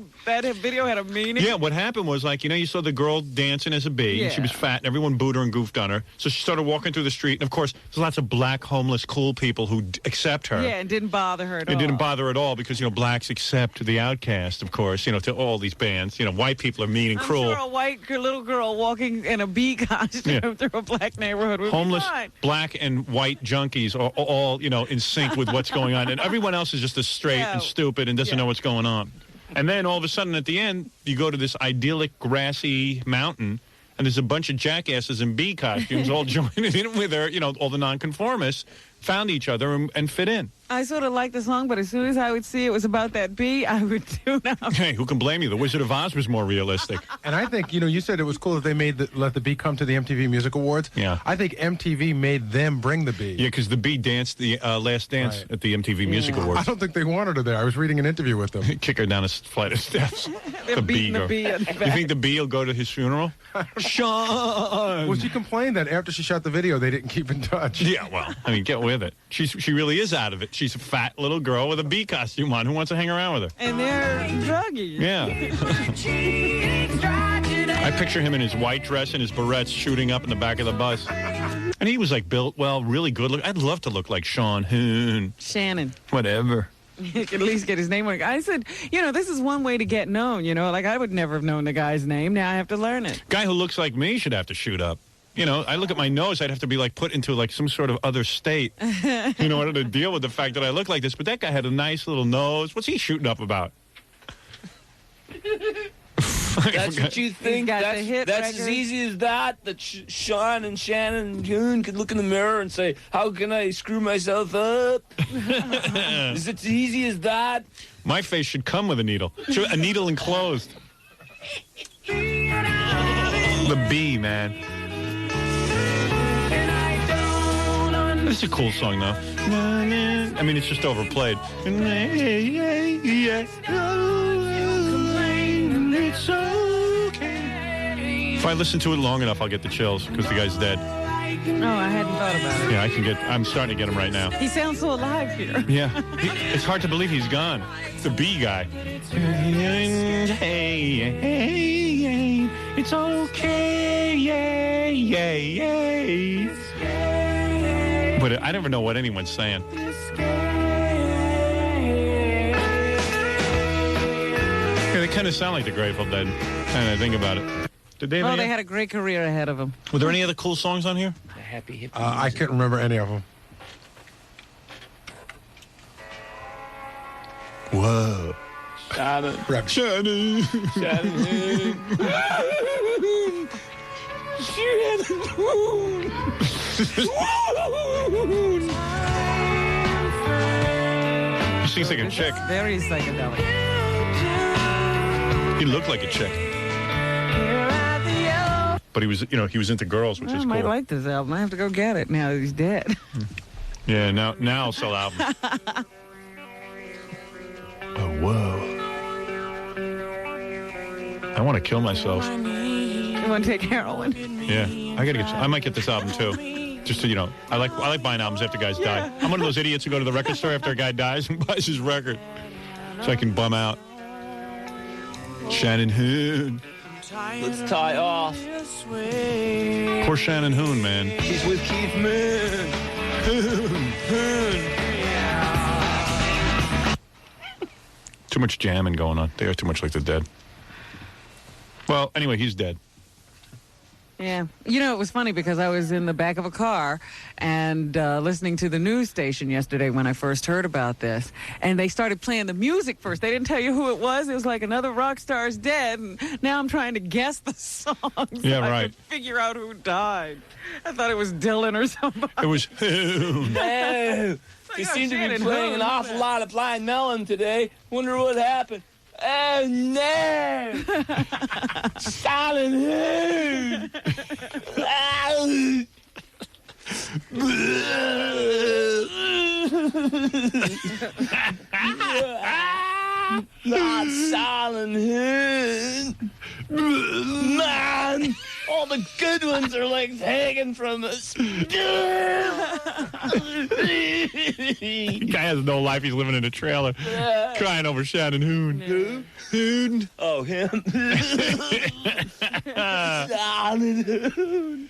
video had a meaning. Yeah, what happened was, like, you know, you saw the girl dancing as a bee, and she Yeah. was fat, and everyone booed her and goofed on her. So she started walking through the street, and of course, there's lots of black, homeless, cool people who accept her. Yeah, it didn't bother her at all. It didn't bother at all because, you know, blacks accept the outcast, of course, you know, to all these bands. You know, white people are mean and I'm cruel. sure a white little girl walking in a bee costume Yeah. through a black neighborhood would Homeless, be fine. black, and white junkies are all, you know, in sync with what's going on. And everyone else is just as straight Yeah. and stupid and doesn't Yeah. know what's going on. And then all of a sudden at the end, you go to this idyllic grassy mountain, and there's a bunch of jackasses in bee costumes all joining in with her, you know, all the nonconformists found each other and fit in. I sort of liked the song, but as soon as I would see it was about that bee, I would tune out. Hey, who can blame you? The Wizard of Oz was more realistic. And I think, you know, you said it was cool that they let the bee come to the MTV Music Awards. Yeah. I think MTV made them bring the bee. Yeah, because the bee danced the last dance Right. at the MTV Music Yeah. I Awards. don't think they wanted her there. I was reading an interview with them. Kick her down a flight of steps. They're beating the girl. bee in the You back. think the bee will go to his funeral? Sean! Well, she complained that after she shot the video, they didn't keep in touch. Yeah, well, I mean, get with it. She really is out of it. She's a fat little girl with a bee costume on. Who wants to hang around with her? And they're druggy. Yeah. I picture him in his white dress and his barrettes shooting up in the back of the bus. And he was like built, well, really good. I'd love to look like Sean Hoon. Shannon. Whatever. He could at least get his name on it. I said, you know, this is one way to get known, you know. Like, I would never have known the guy's name. Now I have to learn it. Guy who looks like me should have to shoot up. You know, I look at my nose, I'd have to be like put into like some sort of other state, in order to deal with the fact that I look like this. But that guy had a nice little nose. What's he shooting up about? That's what you think? got the That's, hit that's as record. easy as that? That Sean and Shannon and Hoon could look in the mirror and say, how can I screw myself up? Is it as easy as that? My face should come with a needle. A needle enclosed. The bee, man. This is a cool song, though. I mean, it's just overplayed. It's okay. If I listen to it long enough, I'll get the chills because the guy's dead. No, I hadn't thought about it. Yeah, I'm starting to get him right now. He sounds so alive here. Yeah, it's hard to believe he's gone. The bee guy. Hey, it's okay, yay. But I never know what anyone's saying. Yeah, they kind of sound like the Grateful Dead. And I think about it. Did they? They had a great career ahead of them. Were there any other cool songs on here? The happy hippie I can't remember any of them. Whoa. Shannon. Shannon. He sings like a chick. Very psychedelic. He looked like a chick. But he was, he was into girls, which I is might cool. like this album. I have to go get it now that he's dead. Yeah, now I'll sell albums. Oh, whoa. I want to kill myself. You want to take heroin? Yeah, I might get this album too. Just to, I like buying albums after guys die. I'm one of those idiots who go to the record store after a guy dies and buys his record. So I can bum out. Shannon Hoon. Let's tie off. Poor Shannon Hoon, man. He's with Keith Moon. Hoon. Too much jamming going on. They are too much like the Dead. Well, anyway, he's dead. Yeah. It was funny because I was in the back of a car and listening to the news station yesterday when I first heard about this. And they started playing the music first. They didn't tell you who it was. It was like another rock star's dead. And now I'm trying to guess the song Yeah, I right. could figure out who died. I thought it was Dylan or somebody. It was Hoon. Hey, Like, you seem to be Shannon playing Hoon. an awful lot of Blind Melon today. Wonder what happened. Oh, no! Silent Hoon! Not Silent Hoon! Man! All the good ones are like taken from us. The guy has no life. He's living in a trailer. Crying over Shannon Hoon. Who? Hoon. Oh, him. Silent Hoon.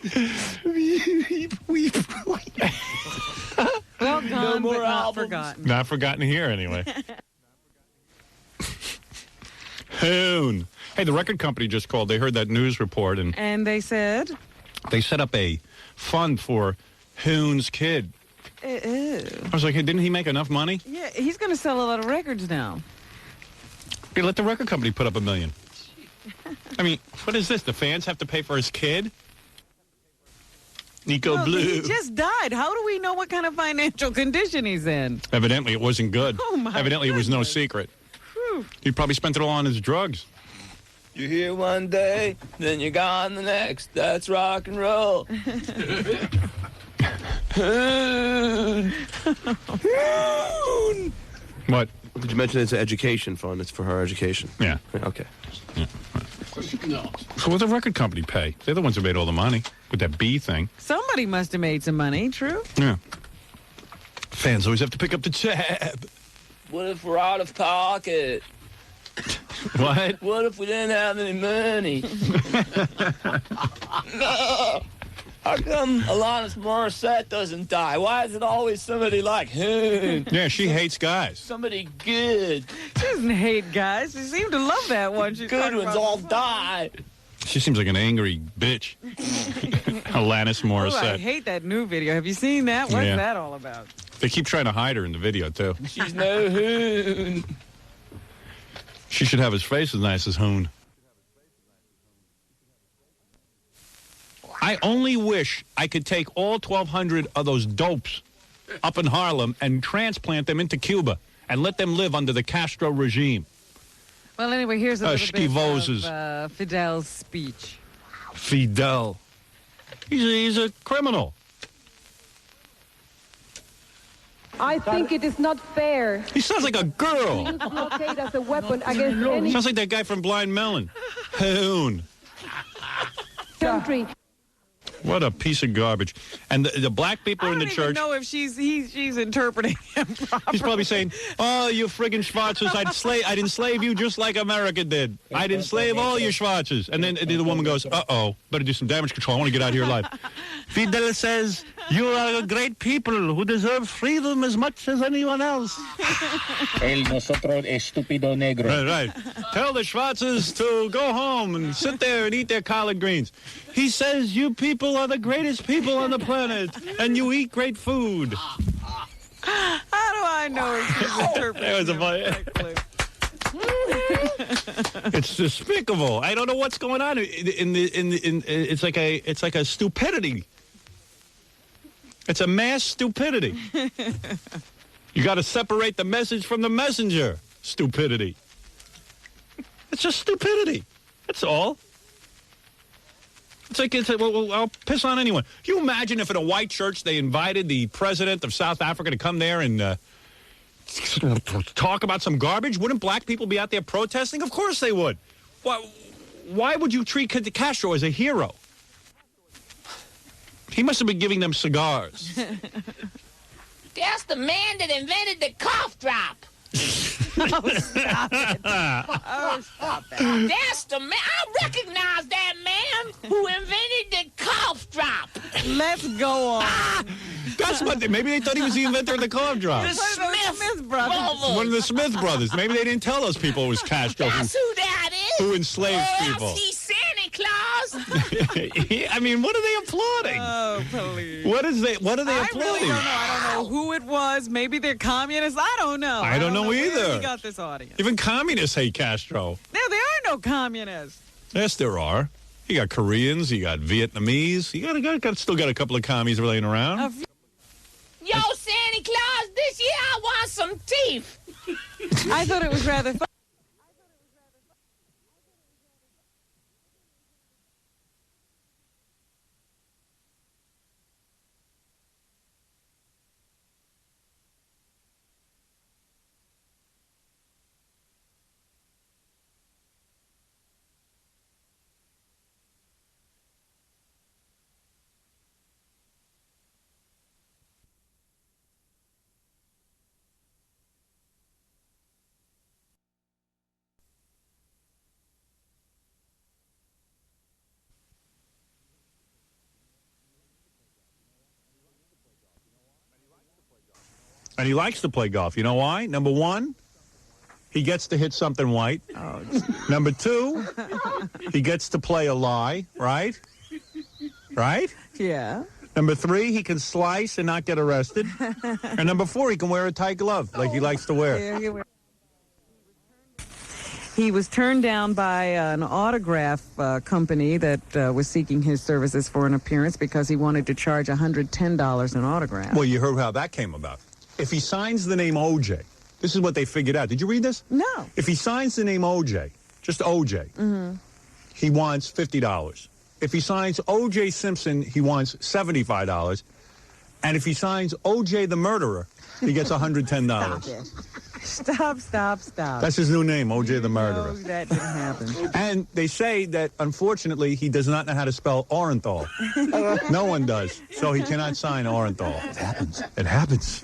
Well, gone, more but not albums. forgotten. Not forgotten here, anyway. Hoon. Hey, the record company just called. They heard that news report, and And they said, they set up a fund for Hoon's kid. ew. I was like, hey, didn't he make enough money? Yeah, he's going to sell a lot of records now. Hey, let the record company put up $1 million. I mean, what is this? The fans have to pay for his kid? Nico Well, Blue. he just died. How do we know what kind of financial condition he's in? Evidently, it wasn't good. Oh, my Evidently, it was no goodness. secret. Whew. He probably spent it all on his drugs. You're here one day, then you're gone the next. That's rock and roll. Hoon. Hoon. What? Did you mention it's an education fund? It's for her education. Yeah. Okay. So what the record company pay? They're the ones who made all the money with that bee thing. Somebody must have made some money, true? Yeah. Fans always have to pick up the tab. What if we're out of pocket? What? What if we didn't have any money? No. How come Alanis Morissette doesn't die? Why is it always somebody like Hoon? Yeah, she hates guys. Somebody good. She doesn't hate guys. She seemed to love that one. She's Good talking ones about all before. die. She seems like an angry bitch. Alanis Oh, I Morissette. hate that new video. Have you seen that? What's Yeah. that all about? They keep trying to hide her in the video, too. She's no Hoon. She should have his face as nice as Hoon. I only wish I could take all 1,200 of those dopes up in Harlem and transplant them into Cuba and let them live under the Castro regime. Well, anyway, here's a little bit Schivoses. of Fidel's speech. Fidel. He's a criminal. I think it is not fair. He sounds like a girl. To use blockade as a weapon against any Sounds like that guy from Blind Melon. Hoon. country. What a piece of garbage. And the black people in the I don't church. even know if she's interpreting him properly. He's probably saying, "Oh, you friggin' Schwarzers! I'd enslave you just like America did. I'd enslave all you Schwarzers." And then the woman goes, "Uh-oh, better do some damage control. I want to get out of here alive." Fidel says, "You are a great people who deserve freedom as much as anyone else." El nosotros estúpido negro. Right. Tell the Schwarzers to go home and sit there and eat their collard greens. He says, "You people are the greatest people on the planet, and you eat great food." How do I know if she's interpreting That was a him correctly? It's despicable. I don't know what's going on. It's like a stupidity. It's a mass stupidity. You got to separate the message from the messenger. Stupidity. It's just stupidity. That's all. Well, I'll piss on anyone. Can you imagine if at a white church they invited the president of South Africa to come there and talk about some garbage? Wouldn't black people be out there protesting? Of course they would. Why would you treat Castro as a hero? He must have been giving them cigars. That's the man that invented the cough drop. Oh, stop it. Oh, stop it. That's the man. I recognize that man who invented the cough drop. Let's go on. That's what maybe they thought he was the inventor of the cough drop. The Smith brothers. One of the Smith brothers. Maybe they didn't tell those people it was Castro That's who that is. who enslaved people. He's Santa Claus. I mean, what are they applauding? Oh, please. What are they applauding? I really don't know. I don't know who it was. Maybe they're communists. I don't know. I don't know either. Where we got this audience. Even communists hate Castro. No, there are no communists. Yes, there are. You got Koreans, you got Vietnamese, you still got a couple of commies laying around. Yo, Santa Claus, this year I want some teeth. I thought it was rather fun. And he likes to play golf. You know why? Number one, he gets to hit something white. Oh, Number two, he gets to play a lie, right? Right? yeah. Number three, he can slice and not get arrested. And number four, he can wear a tight glove like he likes to wear. He was turned down by an autograph company that was seeking his services for an appearance because he wanted to charge $110 an autograph. Well, you heard how that came about. If he signs the name OJ, this is what they figured out. Did you read this? No. If he signs the name OJ, just OJ, he wants $50. If he signs OJ Simpson, he wants $75. And if he signs OJ the murderer, he gets $110. Stop. That's his new name, OJ the murderer. No, that didn't happen. And they say that, unfortunately, he does not know how to spell Orenthal. No one does. So he cannot sign Orenthal. It happens.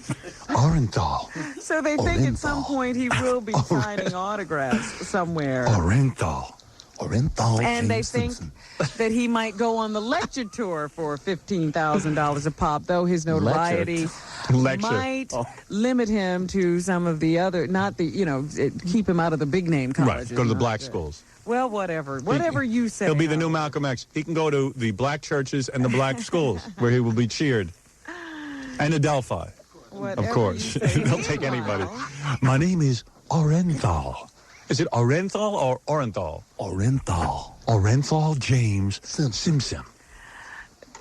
Orenthal. So they think at some point he will be signing autographs somewhere. Orenthal. And they think that he might go on the lecture tour for $15,000 a pop, though his notoriety might limit him to some of the other, keep him out of the big name colleges. Right, go to the black schools. Well, whatever you say. He'll be the new Malcolm X. He can go to the black churches and the black schools where he will be cheered. And Adelphi, of course. They'll take anybody. My name is Orenthal. Is it Orenthal or Orenthal? Orenthal James Simpson.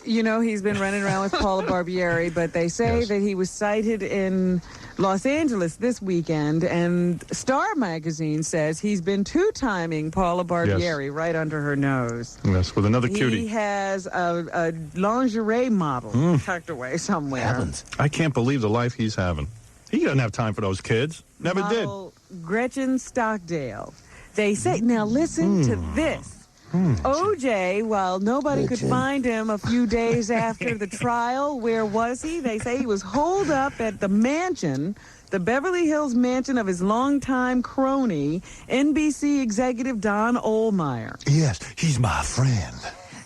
You know, he's been running around with Paula Barbieri, but they say that he was sighted in Los Angeles this weekend, and Star magazine says he's been two-timing Paula Barbieri right under her nose. Yes, with another cutie. He has a lingerie model tucked away somewhere. Heavens. I can't believe the life he's having. He doesn't have time for those kids. Never Model Gretchen Stockdale. They say, now listen to this. OJ, while nobody could find him a few days after the trial, where was he? They say he was holed up at the mansion, the Beverly Hills mansion of his longtime crony, NBC executive Don Ohlmeyer. Yes, he's my friend.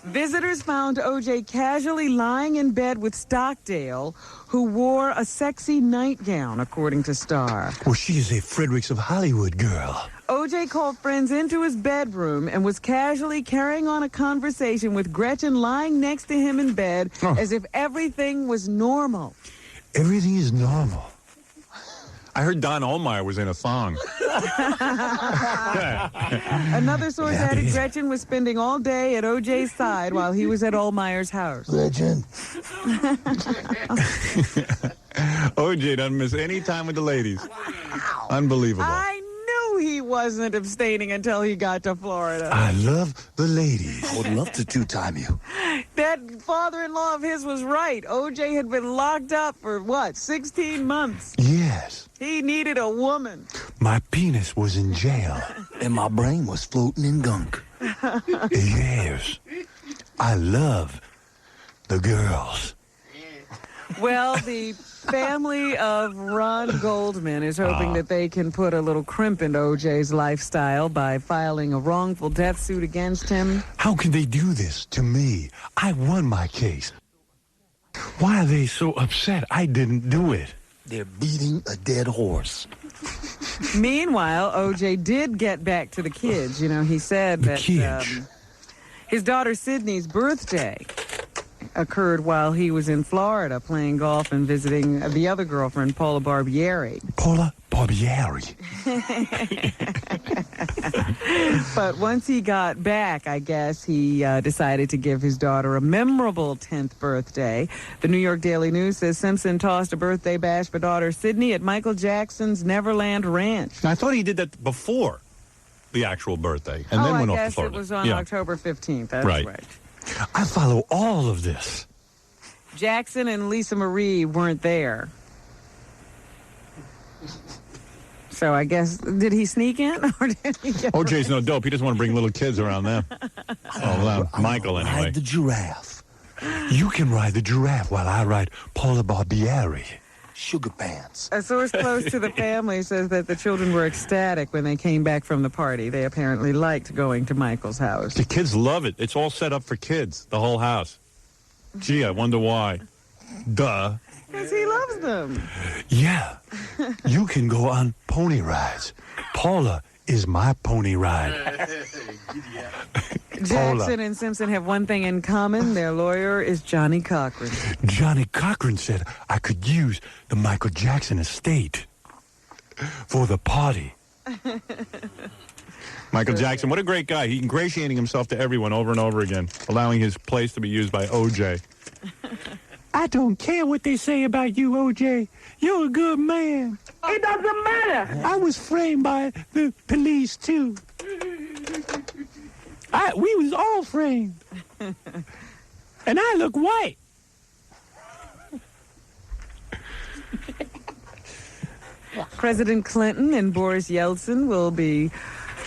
Visitors found OJ casually lying in bed with Stockdale, who wore a sexy nightgown, according to Star. Well, she is a Fredericks of Hollywood girl. OJ called friends into his bedroom and was casually carrying on a conversation with Gretchen lying next to him in bed as if everything was normal. Everything is normal. I heard Don Ohlmeyer was in a thong. Another source added Gretchen was spending all day at OJ's side while he was at Ohlmeyer's house. Gretchen. OJ doesn't miss any time with the ladies. Unbelievable. I knew he wasn't abstaining until he got to Florida. I love the ladies. I would love to two-time you. That father-in-law of his was right. OJ had been locked up for, 16 months? Yes. He needed a woman. My penis was in jail, and my brain was floating in gunk. Yes. I love the girls. Well, the family of Ron Goldman is hoping that they can put a little crimp into OJ's lifestyle by filing a wrongful death suit against him. How can they do this to me? I won my case. Why are they so upset I didn't do it? They're beating a dead horse. Meanwhile, OJ did get back to the kids. You know, he said that his daughter Sydney's birthday occurred while he was in Florida playing golf and visiting the other girlfriend, Paula Barbieri. Paula Barbieri. But once he got back, I guess he decided to give his daughter a memorable 10th birthday. The New York Daily News says Simpson tossed a birthday bash for daughter Sydney at Michael Jackson's Neverland Ranch. I thought he did that before the actual birthday, and then went off to Florida. I guess it was on October 15th. That's right. I follow all of this. Jackson and Lisa Marie weren't there. So I guess, did he sneak in? Or did he get OJ's no dope. He doesn't want to bring little kids around them. Michael, anyway. Ride the giraffe. You can ride the giraffe while I ride Paula Barbieri. Sugar pants. A source close to the family says that the children were ecstatic when they came back from the party. They apparently liked going to Michael's house. The kids love it. It's all set up for kids, the whole house. Gee, I wonder why. Duh. Because he loves them. Yeah. You can go on pony rides. Paula is my pony ride. Jackson and Simpson have one thing in common. Their lawyer is Johnny Cochran. Johnny Cochran said I could use the Michael Jackson estate for the party. Michael Jackson, what a great guy. He ingratiating himself to everyone over and over again, allowing his place to be used by OJ. I don't care what they say about you, OJ. You're a good man. It doesn't matter. I was framed by the police, too. We was all framed. And I look white. President Clinton and Boris Yeltsin will be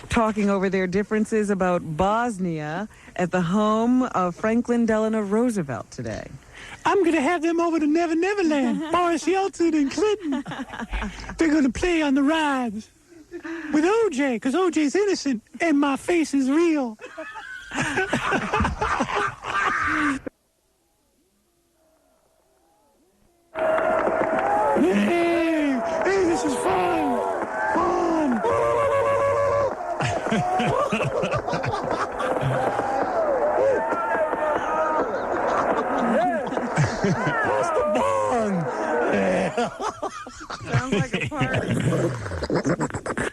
talking over their differences about Bosnia at the home of Franklin Delano Roosevelt today. I'm going to have them over to Never Neverland, Boris Yeltsin and Clinton. They're going to play on the rides with OJ, because OJ's innocent and my face is real. Hey, this is fun. Fun. What's the bong? Sounds like a party.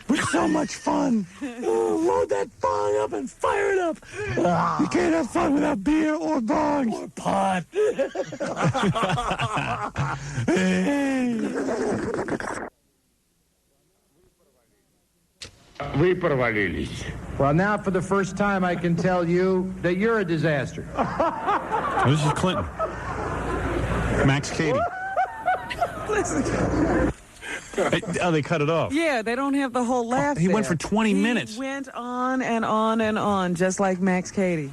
What's so much fun. Oh, load that bong up and fire it up. You can't have fun without beer or bongs. Or pot. Hey. Вы провалились. Well, now for the first time, I can tell you that you're a disaster. This is Clinton. Max Cady. Oh, they cut it off. Yeah, they don't have the whole laugh. He went for 20 minutes. He went on and on and on, just like Max Cady.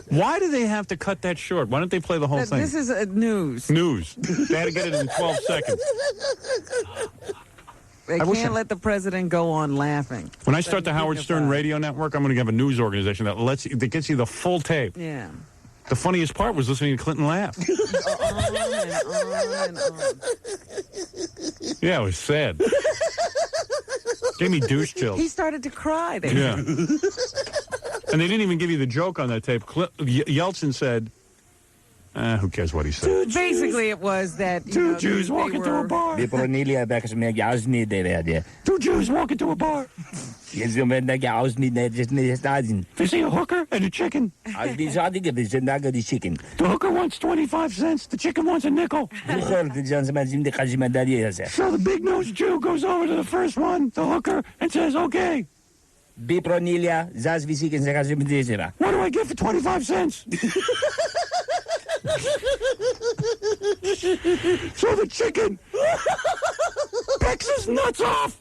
Why do they have to cut that short? Why don't they play the whole thing? This is news. News. They had to get it in 12 seconds. They can't let the president go on laughing. When I start the Howard Stern Radio Network, I'm going to have a news organization that gets you the full tape. Yeah. The funniest part was listening to Clinton laugh. On and on and on. Yeah, it was sad. Gave me douche chills. He started to cry there. Yeah. And they didn't even give you the joke on that tape. Yeltsin said, who cares what he said? Basically, it was that Two Jews walk into a bar. Two Jews walk into a bar. They see a hooker and a chicken. The hooker wants 25 cents. The chicken wants a nickel. So the big-nosed Jew goes over to the first one, the hooker, and says, okay. What do I get for 25 cents? So the chicken picks his nuts off.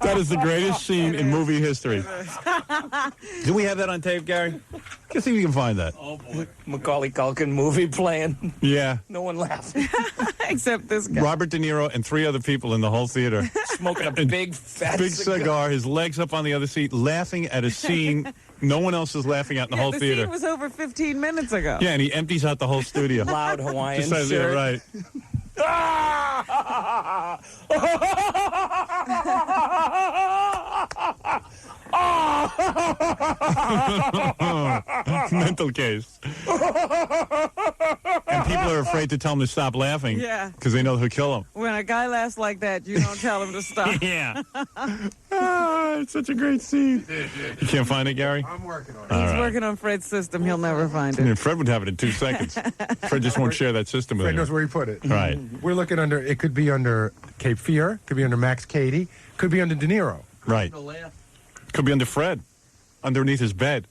That is the greatest scene in movie history. Do we have that on tape, Gary? Let's see if we can find that. Oh, boy. Macaulay Culkin movie playing. Yeah. No one laughed. Except this guy. Robert De Niro and 3 other people in the whole theater. Smoking a big, fat cigar, his legs up on the other seat, laughing at a scene no one else is laughing at in the whole theater. The scene was over 15 minutes ago. Yeah, and he empties out the whole studio. Loud Hawaiian shirt. Yeah, right. Mental case. And people are afraid to tell him to stop laughing. Yeah. Because they know he'll kill him. When a guy laughs like that, you don't tell him to stop. Yeah. It's such a great scene. You can't find it, Gary? I'm working on it. He's working on Fred's system. He'll never find it. Yeah, Fred would have it in 2 seconds. Fred just won't share that system with Fred anyone. knows where he put it. Right. We're looking under, it could be under Cape Fear, could be under Max Cady, could be under De Niro. Right. Could be under Fred, underneath his bed.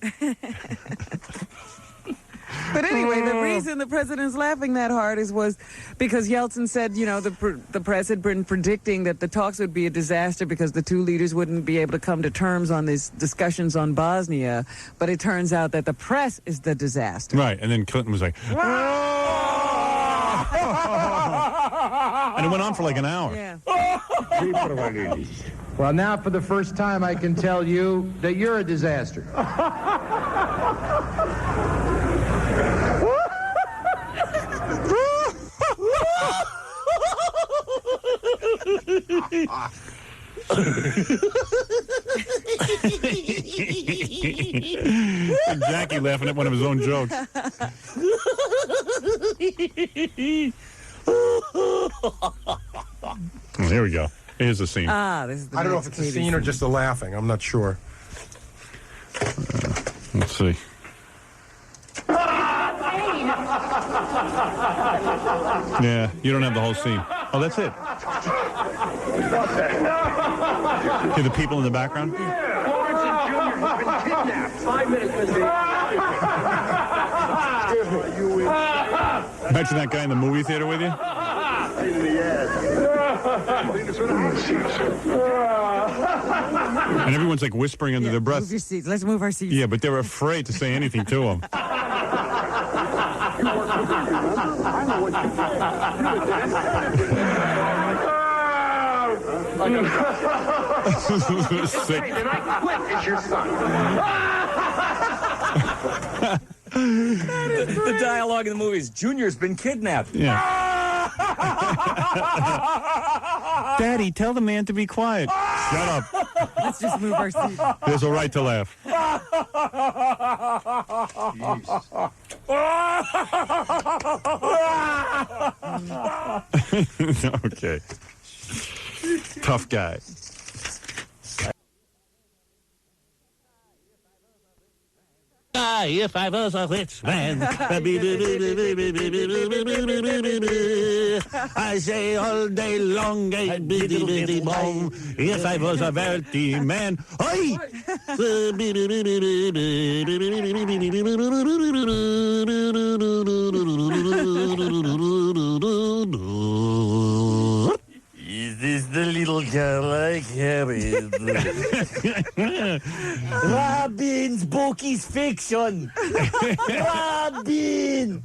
But anyway, the reason the president's laughing that hard was because Yeltsin said, you know, the press had been predicting that the talks would be a disaster because the two leaders wouldn't be able to come to terms on these discussions on Bosnia. But it turns out that the press is the disaster. Right. And then Clinton was like, and it went on for like an hour. Yeah. Well, now for the first time, I can tell you that you're a disaster. Jackie laughing at one of his own jokes. Here we go. Here's the scene. This is the I don't know if it's a scene or just the laughing. I'm not sure. Let's see. Yeah, you don't have the whole scene. Oh, that's it. Hear the people in the background? Imagine that guy in the movie theater with you. And everyone's like whispering under their breath. Move your seats. Let's move our seats. Yeah, but they're afraid to say anything to him. Sick. Then I quit as your son. The dialogue in the movie is Junior's been kidnapped. Yeah. Daddy, tell the man to be quiet. Shut up. Let's just move our seats. There's a right to laugh. Okay. Tough guy. If I was a rich man, I say all day long, if I was a wealthy man, oi! Is this the little girl I carried? Robin's book is fiction. Robin!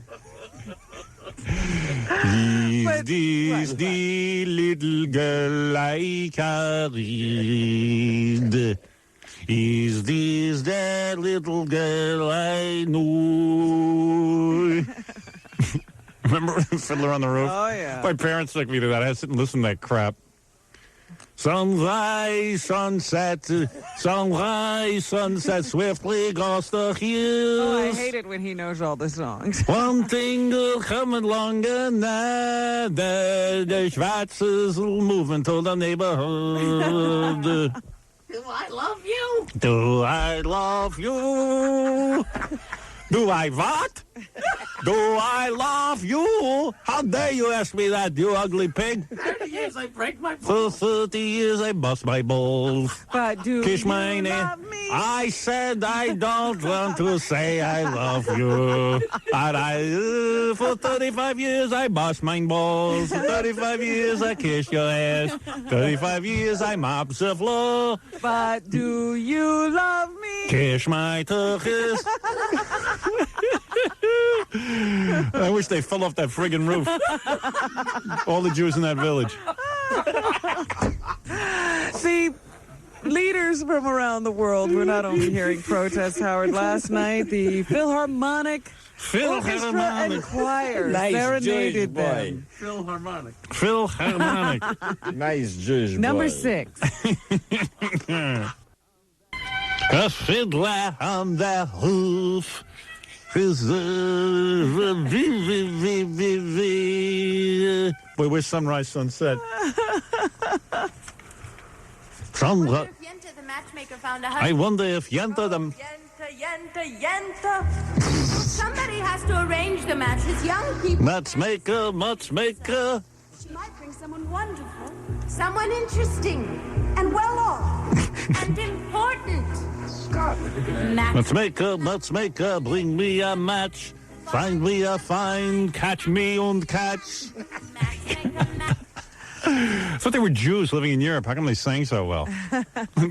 Is this the little girl I carried? Is this the little girl I knew? Remember Fiddler on the Roof? Oh, yeah. My parents took me to that. I had to sit and listen to that crap. Sunrise, sunset, swiftly across the hills. Oh, I hate it when he knows all the songs. One thing will come along and the Schwarzes will move into the neighborhood. Do I love you? Do I love you? Do I what? Do I love you? How dare you ask me that, you ugly pig? 30 years I break my For 30 years I bust my balls. But do Kiss you my name. love me? I said I don't want to say I love you. And for 35 years I bust my balls. For 35 years I kiss your ass. 35 years I mop the floor. But do you love me? Kiss my tuchus. I wish they fell off that friggin' roof. All the Jews in that village. See, leaders from around the world were not only hearing protests, Howard. Last night, the Philharmonic Orchestra and Choir serenaded them. Philharmonic. Philharmonic. Nice Jewish Number boy. 6. A fiddler on the roof is Boy, where's sunrise, sunset? Sunrise. Yenta, the matchmaker, found a I husband. wonder if Yenta them. Yenta. Somebody has to arrange the match. His young people. Matchmaker. She might bring someone wonderful, someone interesting, and well off, and important. Matchmaker, bring me a match. Find me a find, catch me und catch. I thought they were Jews living in Europe. How come they sang so well?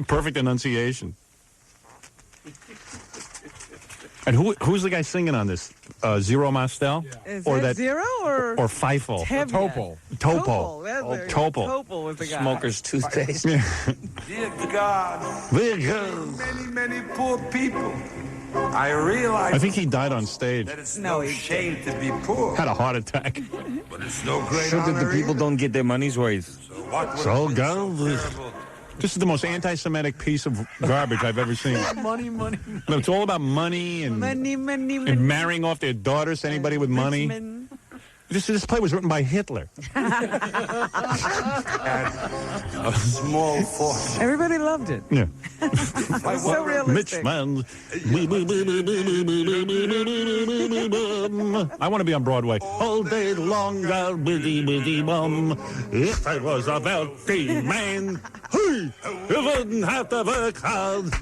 Perfect enunciation. And who's the guy singing on this? Zero Mostel? Is that Zero or Feifel? Topol. Topol. Topol. Topol was the guy. Smoker's toothpaste. Dear God, Many, many poor people. I realize I think he died on stage. that it's no shame to be poor, Had a heart attack. but it's no great So that the honor people either. don't get their money's worth. So what would So be go. terrible? This is the most anti-Semitic piece of garbage I've ever seen. Money. No, it's all about money and marrying off their daughters to anybody with money. This play was written by Hitler. A small force. Everybody loved it. Yeah. So realistic. Mitch man. I want to be on Broadway. All day long, I'll biddy bum. If I was a wealthy man, hey, you wouldn't have to work hard.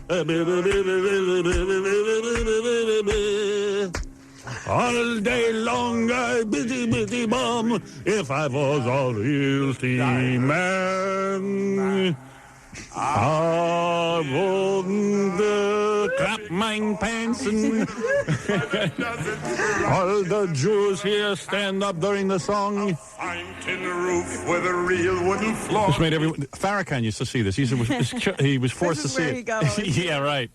All day long, I bitty bum. If I was a real man, I wouldn't crap my pants and all the Jews here stand up during the song. Tin roof with a real wooden floor. This made everyone. Farrakhan used to see this. He was forced to see it. Yeah, right.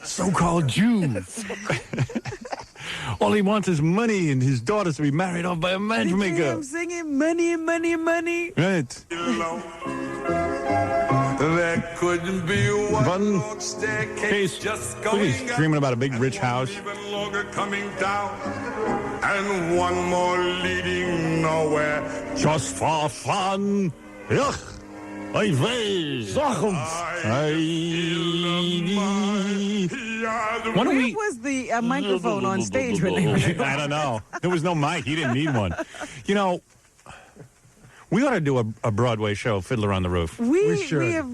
So-called Jews. All he wants is money and his daughters to be married off by a matchmaker. I'm singing money, money, money. Right. There couldn't be one long Case. staircase just Look, he's going up, dreaming about a big rich house. even longer coming down, and one more leading nowhere. Just for fun. Ugh. I weiß. Why don't Where we? was the microphone on stage when they were I don't know. There was no mic. He didn't need one. You know, we ought to do a Broadway show, Fiddler on the Roof. We have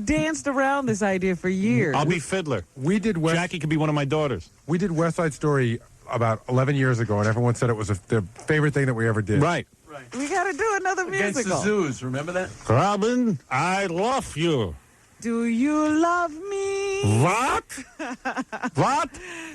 danced around this idea for years. I'll be Fiddler. We did Jackie could be one of my daughters. We did West Side Story about 11 years ago, and everyone said it was the favorite thing that we ever did. Right. We got to do another Against musical. the zoos, remember that? Robin, I love you. Do you love me? What? What?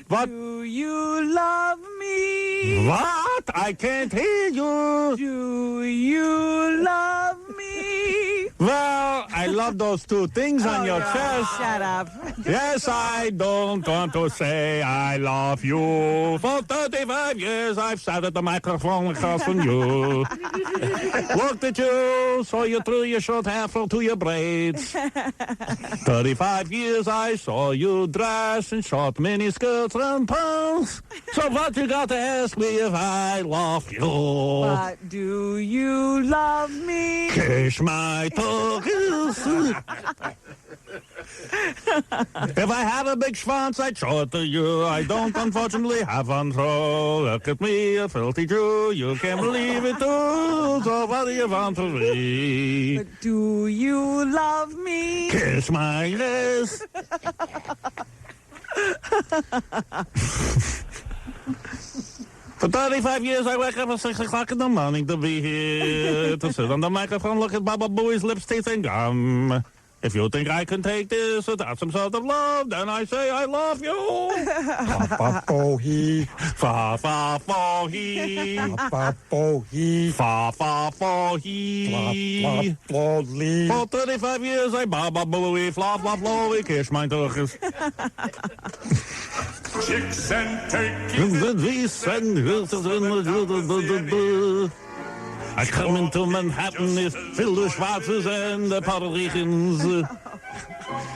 What? Do you love me? What? I can't hear you. Do you love me? Well, I love those two things on your chest. Shut up. Yes, I don't want to say I love you. For 35 years, I've sat at the microphone across from you. Looked at you, saw you through your short hair to your braids. 35 years, I saw you dress in short mini skirts and pants. So what you got to ask me if I love you? But do you love me? Kiss my toes. If I had a big schwanz, I'd show it to you. I don't, unfortunately, have one, so look at me, a filthy Jew. You can't believe it, too. So what do you want to read? But do you love me? Kiss my lips. For 35 years, I wake up at 6 o'clock in the morning to be here, to sit on the microphone, look at Baba Booey's lips, teeth, and gum. If you think I can take this without some sort of love, then I say I love you. Fa-fa-fo-hee. Fa-fa-fo-hee. Fa-fa-fo-hee. Fa-fa-fo-hee. Fla-fla-flo-lee. For 35 years, I Baba Booey, fla-fla-flo, ik kiss mijn terugjes. Chicks and turkeys. I come into Manhattan, it's filled with Schwarzes and the Puerto Ricans.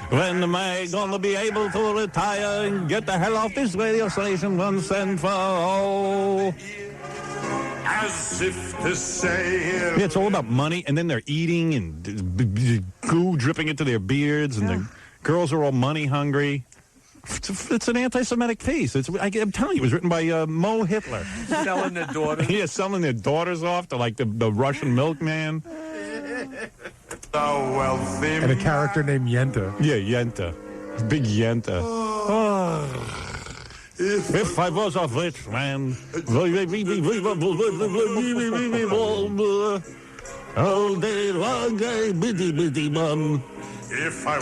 When am I gonna be able to retire and get the hell off this radio station once and for all? As if to say, Yeah, it's all about money, and then they're eating and goo dripping into their beards, and the girls are all money hungry. It's an anti-Semitic piece. I'm telling you, it was written by Mo Hitler. Selling their daughters. Yeah, selling their daughters off to like the Russian milkman. And a character named Yenta. Yeah, Yenta. Big Yenta. If I was a rich man, all day long, I bitty bum. if I...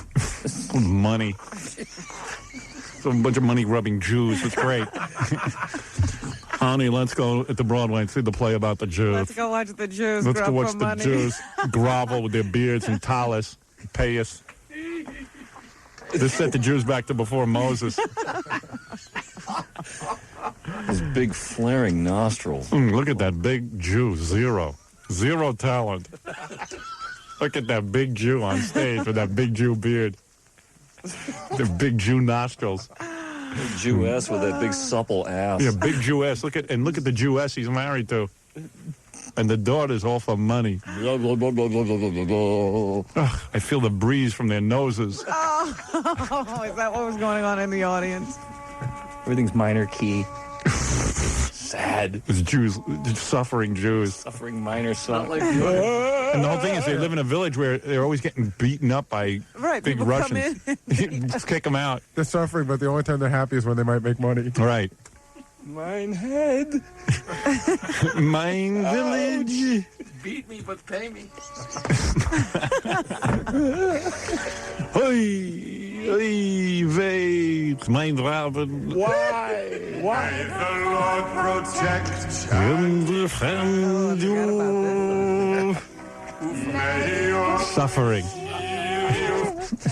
Money. So a bunch of money-grubbing Jews. It's great. Honey, let's go at the Broadway and see the play about the Jews. Let's go watch the Jews Let's go grub watch for the money. Jews grovel with their beards and tallis. Pay us. This set the Jews back to before Moses. His big flaring nostrils. Look at that big Jew. Zero talent. Look at that big Jew on stage with that big Jew beard. The big Jew nostrils. Jewess with that big supple ass. Yeah, big Jewess. Look at the Jewess he's married to. And the daughter's all for money. Ugh, I feel the breeze from their noses. Oh, is that what was going on in the audience? Everything's minor key. Sad. It's Jews, suffering Jews. Suffering minor son. And the whole thing is they live in a village where they're always getting beaten up by big people Russians. come in. Just kick them out. They're suffering, but the only time they're happy is when they might make money. Right. Mine head. Mine village. Beat me, but pay me. Hoi, hoi, weet, mijn raven. Why? May the Lord protect In the friend you. May your Suffering.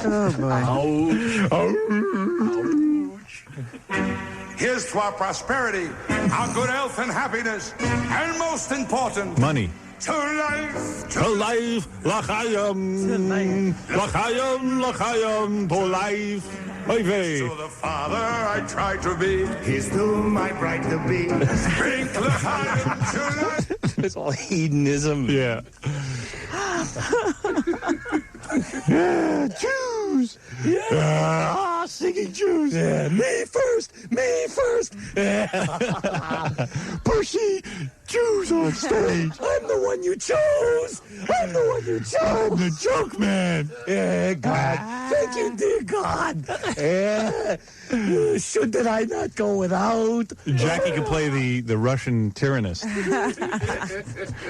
Oh, boy. Here's to our prosperity, our good health and happiness, and most important, Money. to life. To life, lachayam. Lachayam, to life. Hoi, vee. To the father I try to be. He's still my bride to be. Drink l'chaim to life. It's all hedonism. Yeah. Yeah, Jews. Yeah, singing Jews. Yeah, me first. Percy, Jews on stage. I'm the one you chose. I'm the joke man. Yeah, God. Thank you, dear God. Yeah. Should did I not go without? Jackie can play the Russian tyrannist.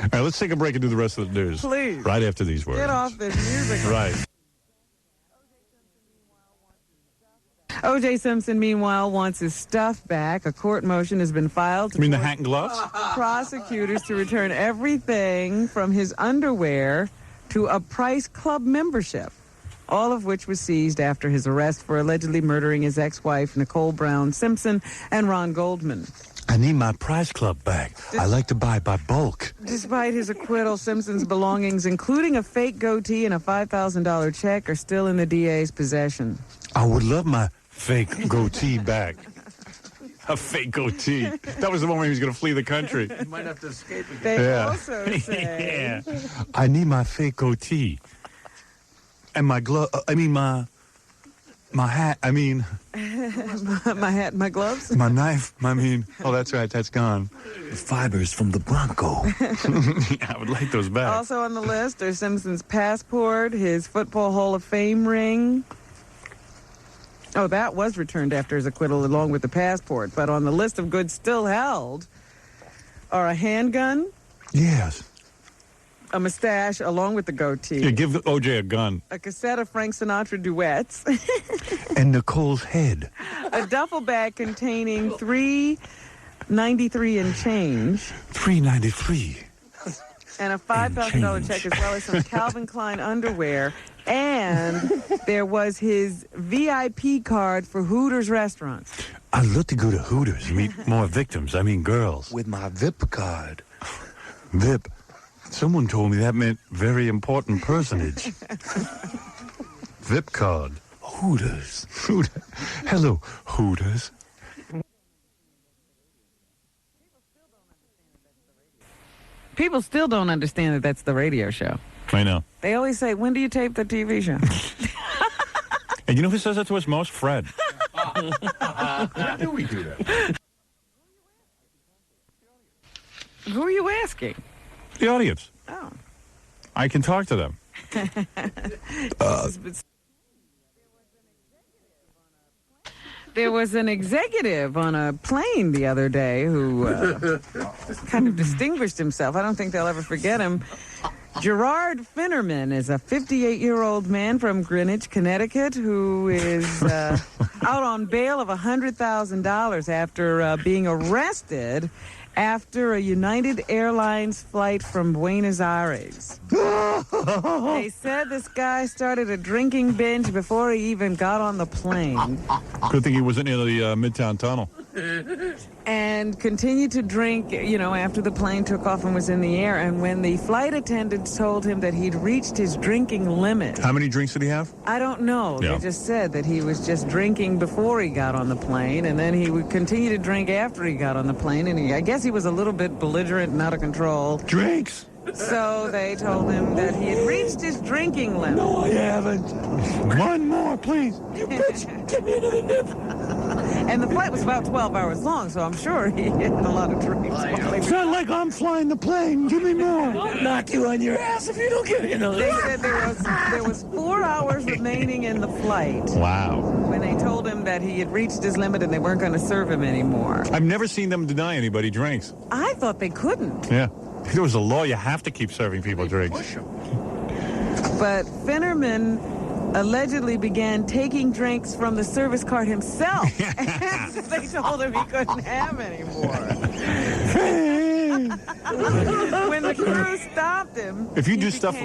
All right, let's take a break and do the rest of the news. Please. Right after these words. Get off this music. Right. O.J. Simpson, meanwhile, wants his stuff back. A court motion has been filed to You mean the force hat and gloves? prosecutors to return everything from his underwear to a Price Club membership, all of which was seized after his arrest for allegedly murdering his ex-wife, Nicole Brown Simpson, and Ron Goldman. I need my Price Club back. I like to buy by bulk. Despite his acquittal, Simpson's belongings, including a fake goatee and a $5,000 check, are still in the DA's possession. I would love my fake goatee back. A fake goatee. That was the one where he was going to flee the country. You might have to escape again. They also say... Yeah. I need my fake goatee. And my glove, my hat, my hat, my gloves? my knife, oh, that's right, that's gone. The fibers from the Bronco. Yeah, I would like those back. Also on the list are Simpson's passport, his Football Hall of Fame ring. Oh, that was returned after his acquittal along with the passport. But on the list of goods still held are a handgun, Yes. a mustache along with the goatee, Yeah, give OJ a gun. a cassette of Frank Sinatra duets, And Nicole's head. a duffel bag containing $3.93 and change, $3.93. and a $5,000 check, as well as some Calvin Klein underwear. And there was his VIP card for Hooters restaurants. I'd love to go to Hooters and meet more victims. Girls. With my VIP card. VIP. Someone told me that meant very important personage. VIP card. Hooters. Hello, Hooters. People still don't understand that that's the radio show. I know. They always say, when do you tape the TV show? And you know who says that to us most? Fred. Why do we do that? Who are you asking? The audience. Oh. I can talk to them. There was an executive on a plane the other day who kind of distinguished himself. I don't think they'll ever forget him. Gerard Finnerman is a 58-year-old man from Greenwich, Connecticut, who is out on bail of $100,000 after being arrested after a United Airlines flight from Buenos Aires. They said this guy started a drinking binge before he even got on the plane. Good thing he wasn't near the Midtown Tunnel. And continued to drink, after the plane took off and was in the air. And when the flight attendants told him that he'd reached his drinking limit. How many drinks did he have? I don't know. Yeah. They just said that he was just drinking before he got on the plane, and then he would continue to drink after he got on the plane. And I guess he was a little bit belligerent and out of control. Drinks! So they told him that he had reached his drinking limit. No, I haven't. One more, please. You bitch, give me another nip. And the flight was about 12 hours long, so I'm sure he had a lot of drinks. It's not like I'm flying the plane. Give me more. No, knock you on your ass if you don't give me another. They said there was 4 hours remaining in the flight. Wow. When they told him that he had reached his limit and they weren't going to serve him anymore. I've never seen them deny anybody drinks. I thought they couldn't. Yeah. If there was a law, you have to keep serving people drinks. But Finnerman allegedly began taking drinks from the service cart himself. And they told him he couldn't have any more. When the crew stopped him, If you he do stuff,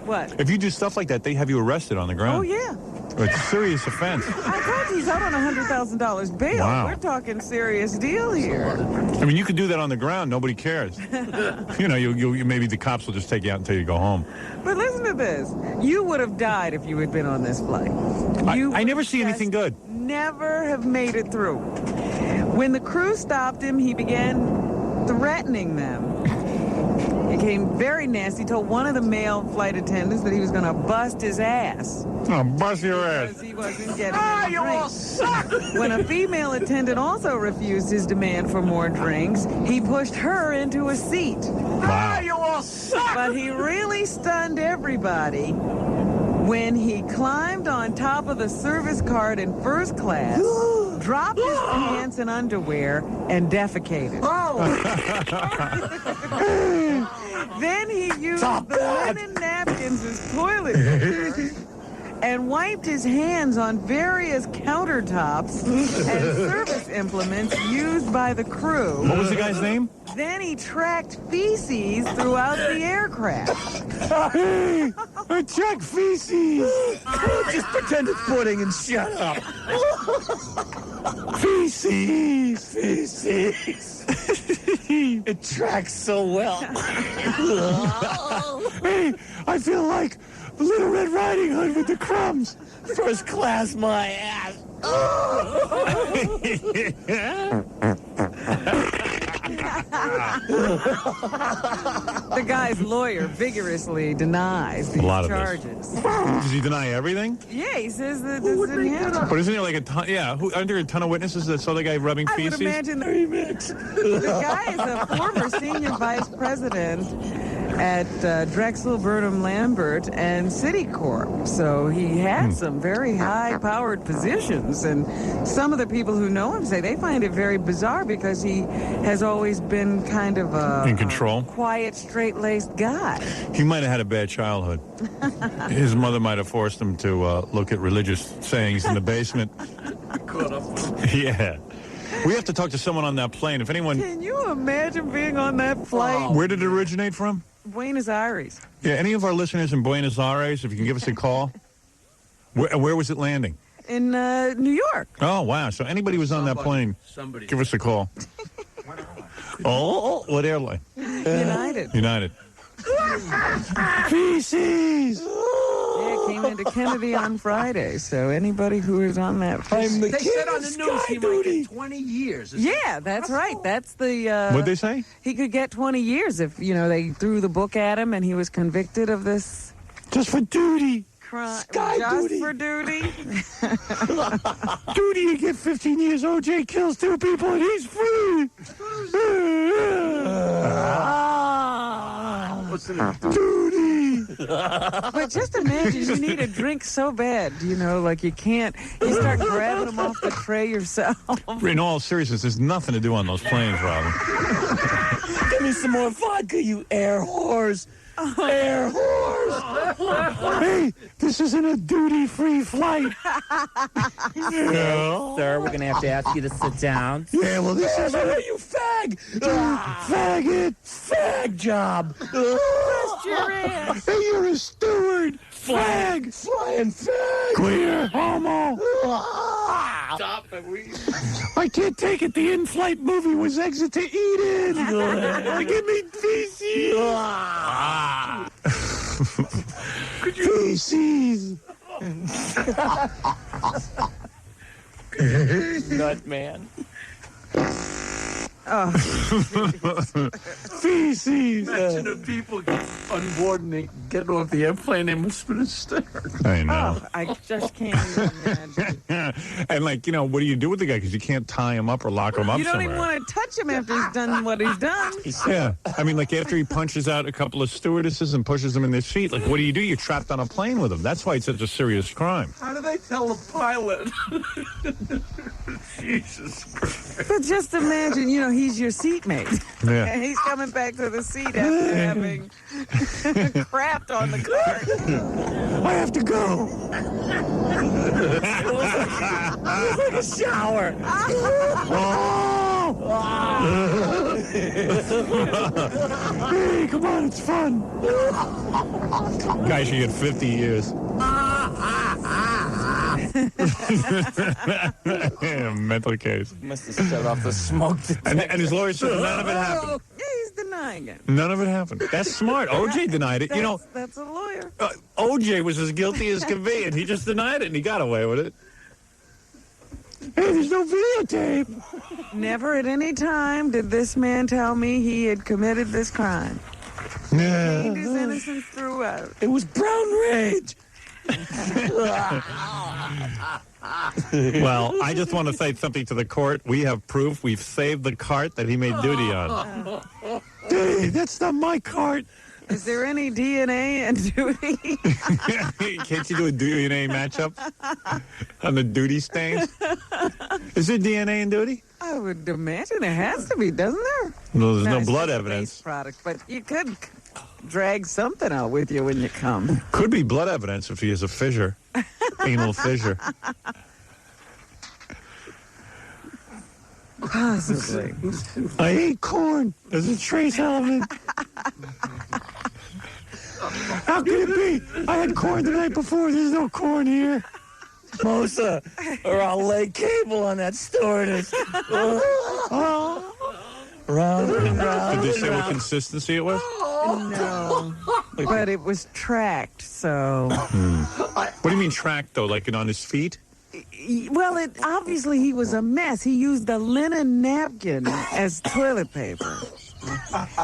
what? If you do stuff like that, they have you arrested on the ground. Oh yeah. It's a serious offense. I told you he's out on $100,000 bail. Wow. We're talking serious deal here. I mean, you could do that on the ground. Nobody cares. You know, you maybe the cops will just take you out until you go home. But listen to this. You would have died if you had been on this flight. I never see anything good. Never have made it through. When the crew stopped him, he began threatening them. He became very nasty. He told one of the male flight attendants that he was going to bust his ass. Oh, bust your ass. Because he wasn't getting any you all drinks. suck! When a female attendant also refused his demand for more drinks, he pushed her into a seat. Wow. You all suck! But he really stunned everybody when he climbed on top of the service cart in first class, dropped his pants and underwear, and defecated. Then he used the linen napkins as toilet paper and wiped his hands on various countertops and service implements used by the crew. What was the guy's name? Then he tracked feces throughout the aircraft. Hey, I check feces. Just pretend it's pudding and shut up. Feces. Feces. It tracks so well. Hey, I feel like Little Red Riding Hood with the crumbs. First class, my ass. The guy's lawyer vigorously denies these A lot of charges. Does he deny everything? Yeah, he says that this didn't happen. But isn't there like a ton? Yeah, aren't there a ton of witnesses that saw the guy rubbing I feces? would imagine the guy is a former senior vice president at Drexel, Burnham, Lambert, and Citicorp. So he had some very high-powered positions. And some of the people who know him say they find it very bizarre because he has always been kind of in control, quiet, straight-laced guy. He might have had a bad childhood. His mother might have forced him to look at religious sayings in the basement. Yeah. We have to talk to someone on that plane. If anyone... Can you imagine being on that flight? Where did it originate from? Buenos Aires. Yeah, any of our listeners in Buenos Aires, if you can give us a call. Where was it landing? In New York. Oh, wow. So anybody who was on that plane, give us a call. Oh, what airline? United. United. Feces. Yeah, it came into Kennedy on Friday. So anybody who is on that plane. They said on the news he might get 20 years. Yeah, that's right. That's the... What'd they say? He could get 20 years if, they threw the book at him and he was convicted of this... Just for duty. Crime. Sky Just duty. for duty. Duty, you get 15 years. OJ kills 2 people and he's free. Duty. But just imagine, you need a drink so bad, like you can't... You start grabbing them off the tray yourself. In all seriousness, there's nothing to do on those planes, Robin. Give me some more vodka, you air whores. Air whores. Hey, this isn't a duty-free flight. Sir, we're going to have to ask you to sit down. Yeah, well, this is you fag. faggot. Fag job. Rest your ass. Hey, you're a steward. Flag. Flying fag. Queer. Homo. Stop it. I can't take it. The in-flight movie was Exit to Eden. Give me feces. Feces. Nut man. Oh. Feces. Imagine the people on board and they get off the airplane, they must have been hysterical. I know. Oh, I just can't even imagine. And, like, you know, what do you do with the guy? Because you can't tie him up or lock him up You don't somewhere. even want to touch him after he's done what he's done. Yeah. I mean, like, after he punches out a couple of stewardesses and pushes them in their seat, like, what do? You're trapped on a plane with him. That's why it's such a serious crime. How do they tell the pilot? Jesus Christ. But just imagine, you know, he's your seatmate. Yeah. And he's coming back to the seat after having crapped on the cart. I have to go. It was like a shower. Hey, come on, it's fun. Guy should get 50 years. Mental case. Must have set off the smoke detector. And his lawyer said none of it happened. Yeah, he's denying it. None of it happened. That's smart. OJ denied it. You know, That's a lawyer. OJ was as guilty as can be, and he just denied it, and he got away with it. Hey, there's no videotape. Never at any time did this man tell me he had committed this crime. Yeah. Gained his innocence throughout. It was brown rage. Well, I just want to say something to the court. We have proof. We've saved the cart that he made duty on. Hey, that's not my cart. Is there any DNA in duty? Can't you do a DNA matchup on the duty stains? Is there DNA in duty? I would imagine there has to be, doesn't there? No, there's no it's blood just a evidence. base product, but you could drag something out with you when you come. Could be blood evidence if he has a fissure, anal fissure. Possibly. I ate corn. There's a trace element. How could it be? I had corn the night before. There's no corn here. Mosa, or I'll lay cable on that stewardess. Round and round. Did they say and what round. consistency it was? No. But it was tracked, so. What do you mean tracked, though? Like on his feet? Well, obviously he was a mess. He used a linen napkin as toilet paper.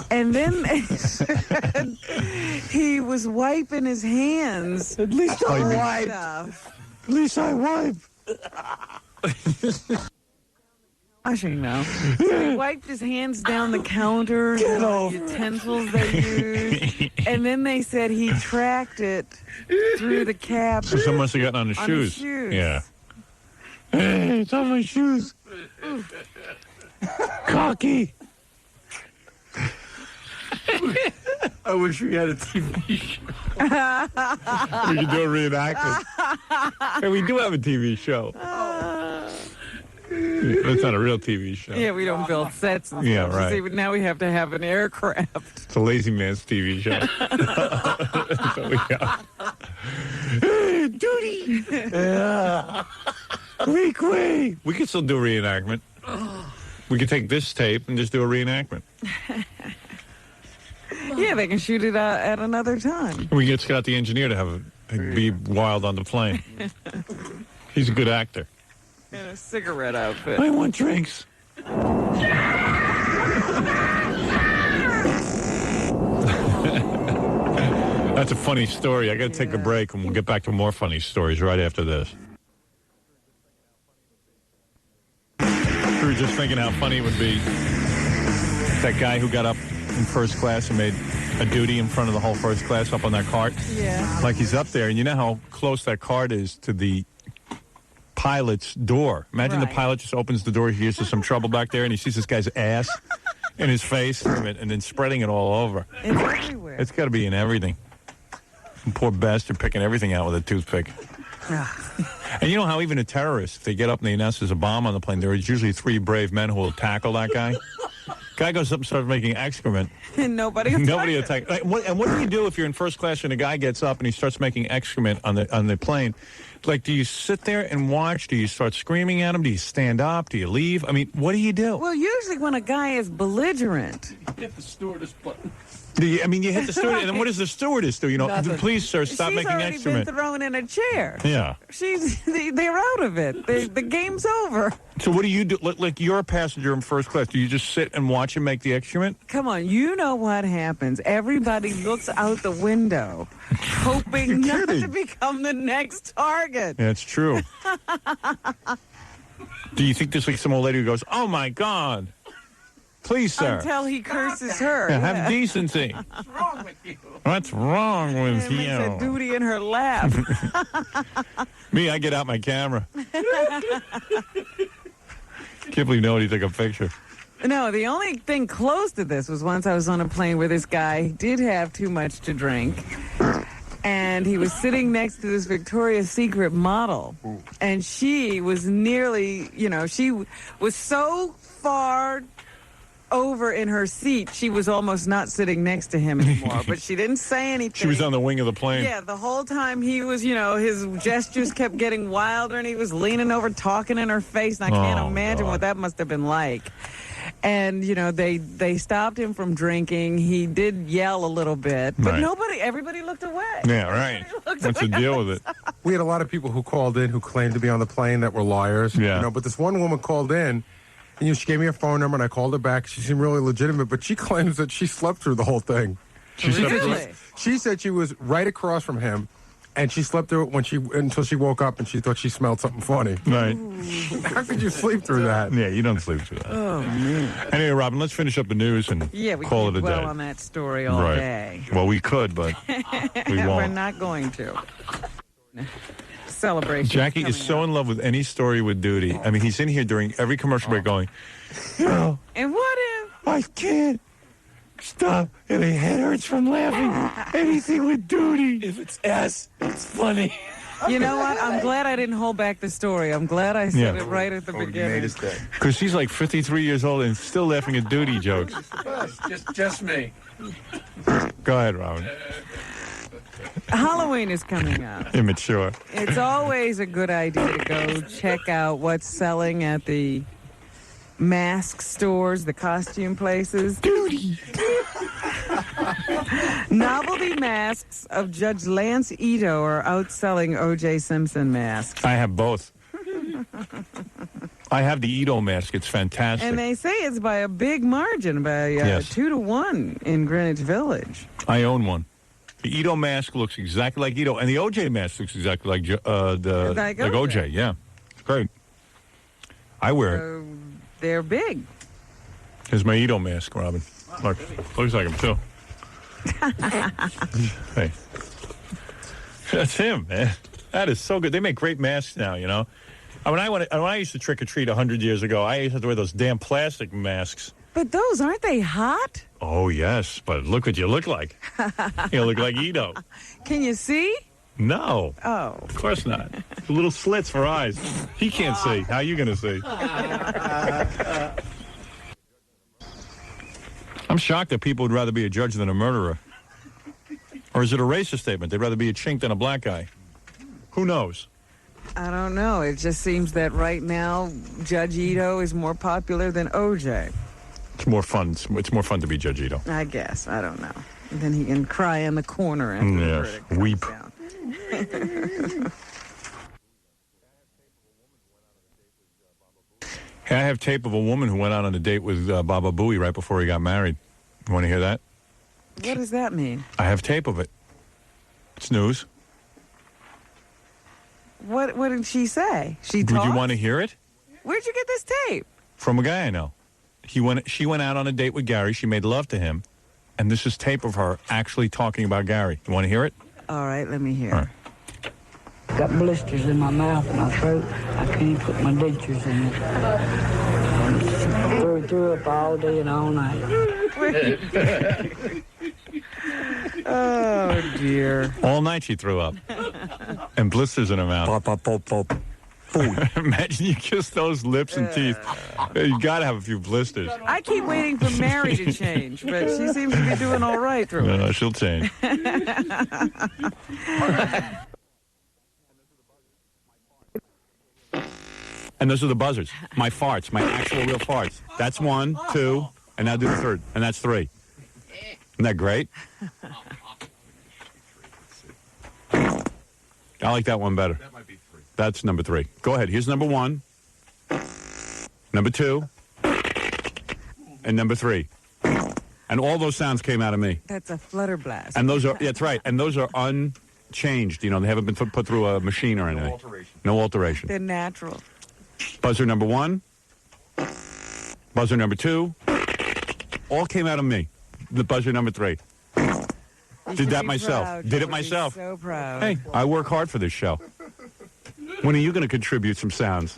And then he was wiping his hands. At least I wipe. Stuff. At least I wipe. Washing now. So he wiped his hands down the counter, the utensils they used, and then they said he tracked it through the cap. So someone must have gotten on his On shoes. his shoes. Yeah. Hey, it's on my shoes. Cocky. I wish we had a TV show. We could do a reenactment. Hey, we do have a TV show. That's not a real TV show. Yeah, we don't build sets and Yeah, stuff. right. See, but now we have to have an aircraft. It's a lazy man's TV show. That's what we got. Hey, duty. Yeah. Make way. We could still do a reenactment. We could take this tape and just do a reenactment. Yeah, they can shoot it at another time. We get Scott the engineer to have be wild on the plane. He's a good actor. In a cigarette outfit. I want drinks. That's a funny story. I got to take a break, and we'll get back to more funny stories right after this. We were just thinking how funny it would be. That guy who got up in first class and made a duty in front of the whole first class up on that cart. Yeah. Like he's up there, and you know how close that cart is to the pilot's door. Imagine the pilot just opens the door, he hears there's some trouble back there, and he sees this guy's ass in his face, and then spreading it all over. It's everywhere. It's got to be in everything. Poor bastard picking everything out with a toothpick. And you know how even a terrorist, if they get up and they announce there's a bomb on the plane, there is usually 3 brave men who will tackle that guy. Guy goes up and starts making excrement. And nobody attack. Like, and what do you do if you're in first class and a guy gets up and he starts making excrement on the plane? Like, do you sit there and watch? Do you start screaming at him? Do you stand up? Do you leave? I mean, what do you do? Well, usually when a guy is belligerent, Hit the stewardess button. I mean, you hit the stewardess, and then what does the stewardess do? You know, Nothing. please, sir, stop She's making already excrement. been thrown in a chair. Yeah. They're out of it. The game's over. So what do you do? Like, you're a passenger in first class. Do you just sit and watch him make the excrement? Come on, you know what happens. Everybody looks out the window, hoping not to become the next target. Yeah, it's true. Do you think there's like some old lady who goes, "Oh my God, please, sir"? Until he curses her. Yeah, have decency. What's wrong with you? What's wrong with Makes a you? duty in her lap. Me, I get out my camera. Can't believe nobody took a picture. No, the only thing close to this was once I was on a plane where this guy did have too much to drink. And he was sitting next to this Victoria's Secret model. And she was nearly, she was so far over in her seat, she was almost not sitting next to him anymore. But she didn't say anything. She was on the wing of the plane. Yeah, the whole time he was, his gestures kept getting wilder, and he was leaning over talking in her face. And I can't imagine what that must have been like. And, they stopped him from drinking. He did yell a little bit, but Right. everybody looked away. Yeah, right. What's the deal with it? We had a lot of people who called in who claimed to be on the plane that were liars. Yeah. But this one woman called in, and she gave me a phone number, and I called her back. She seemed really legitimate, but she claims that she slept through the whole thing. She said she was right across from him, and she slept through it until she woke up, and she thought she smelled something funny. Right. How could you sleep through that? Yeah, you don't sleep through that. Oh, man. Anyway, Robin, let's finish up the news and Yeah, we call could it a dwell day. on that story all Right. day. Well, we could, but we We're won't. not going to. Celebration. Jackie is so in love with any story with Duty. I mean, he's in here during every commercial break going, And what if? I can't stop, and my head hurts from laughing. Anything with Duty. If it's ass, it's funny. You know what? I'm glad I didn't hold back the story. I'm glad I said Yeah. it right at the beginning. because he's like 53 years old and still laughing at Duty jokes. Just me. Go ahead, Robin. Halloween is coming up. Immature. It's always a good idea to go check out what's selling at the mask stores, the costume places. Duty. Novelty masks of Judge Lance Ito are outselling O.J. Simpson masks. I have both. I have the Ito mask. It's fantastic. And they say it's by a big margin, by Yes. 2-1 in Greenwich Village. I own one. The Ito mask looks exactly like Ito, and the OJ mask looks exactly like Like OJ. Yeah, it's great. I wear it. So they're big. Here's my Ito mask, Robin. Look, looks like him too. Hey, that's him, man. That is so good. They make great masks now. When I used to trick or treat 100 years ago, I used to have to wear those damn plastic masks. But those, aren't they hot? Oh yes, but look what you look like. You look like Ito. Can you see? No. Oh. Of course not. The little slits for eyes. He can't see. How are you going to see? I'm shocked that people would rather be a judge than a murderer. Or is it a racist statement? They'd rather be a chink than a black guy. Who knows? I don't know. It just seems that right now, Judge Ito is more popular than O.J. It's more fun. It's more fun to be Judge Ito. I guess. I don't know. And then he can cry in the corner after the Yes. verdict comes Weep. down. Hey, I have tape of a woman who went out on a date with Baba Booey right before he got married. You want to hear that? What does that mean? I have tape of it. It's news. What did she say? She Would talked? you want to hear it? Where'd you get this tape? From a guy I know. She went out on a date with Gary. She made love to him. And this is tape of her actually talking about Gary. You want to hear it? All right, let me hear. All right. Got blisters in my mouth and my throat. I can't even put my dentures in it. Threw up all day and all night. Oh, dear. All night she threw up. And blisters in her mouth. Pop, pop, pop, pop. Imagine you kiss those lips and teeth. You got to have a few blisters. I keep waiting for Mary to change, but she seems to be doing all right through it. No, she'll change. And those are the buzzers. My farts, my actual real farts. That's 1, 2, and now do the third. And that's 3. Isn't that great? I like that one better. That might be 3. That's number 3. Go ahead. Here's number 1, number 2, and number 3. And all those sounds came out of me. That's a flutter blast. And those are, that's right. And those are unchanged. You know, they haven't been put through a machine or anything. No alteration. They're natural. Buzzer number 1, buzzer number 2, all came out of me. The buzzer number 3. Did that myself. Proud. Did You it myself. So proud. Hey, I work hard for this show. When are you going to contribute some sounds?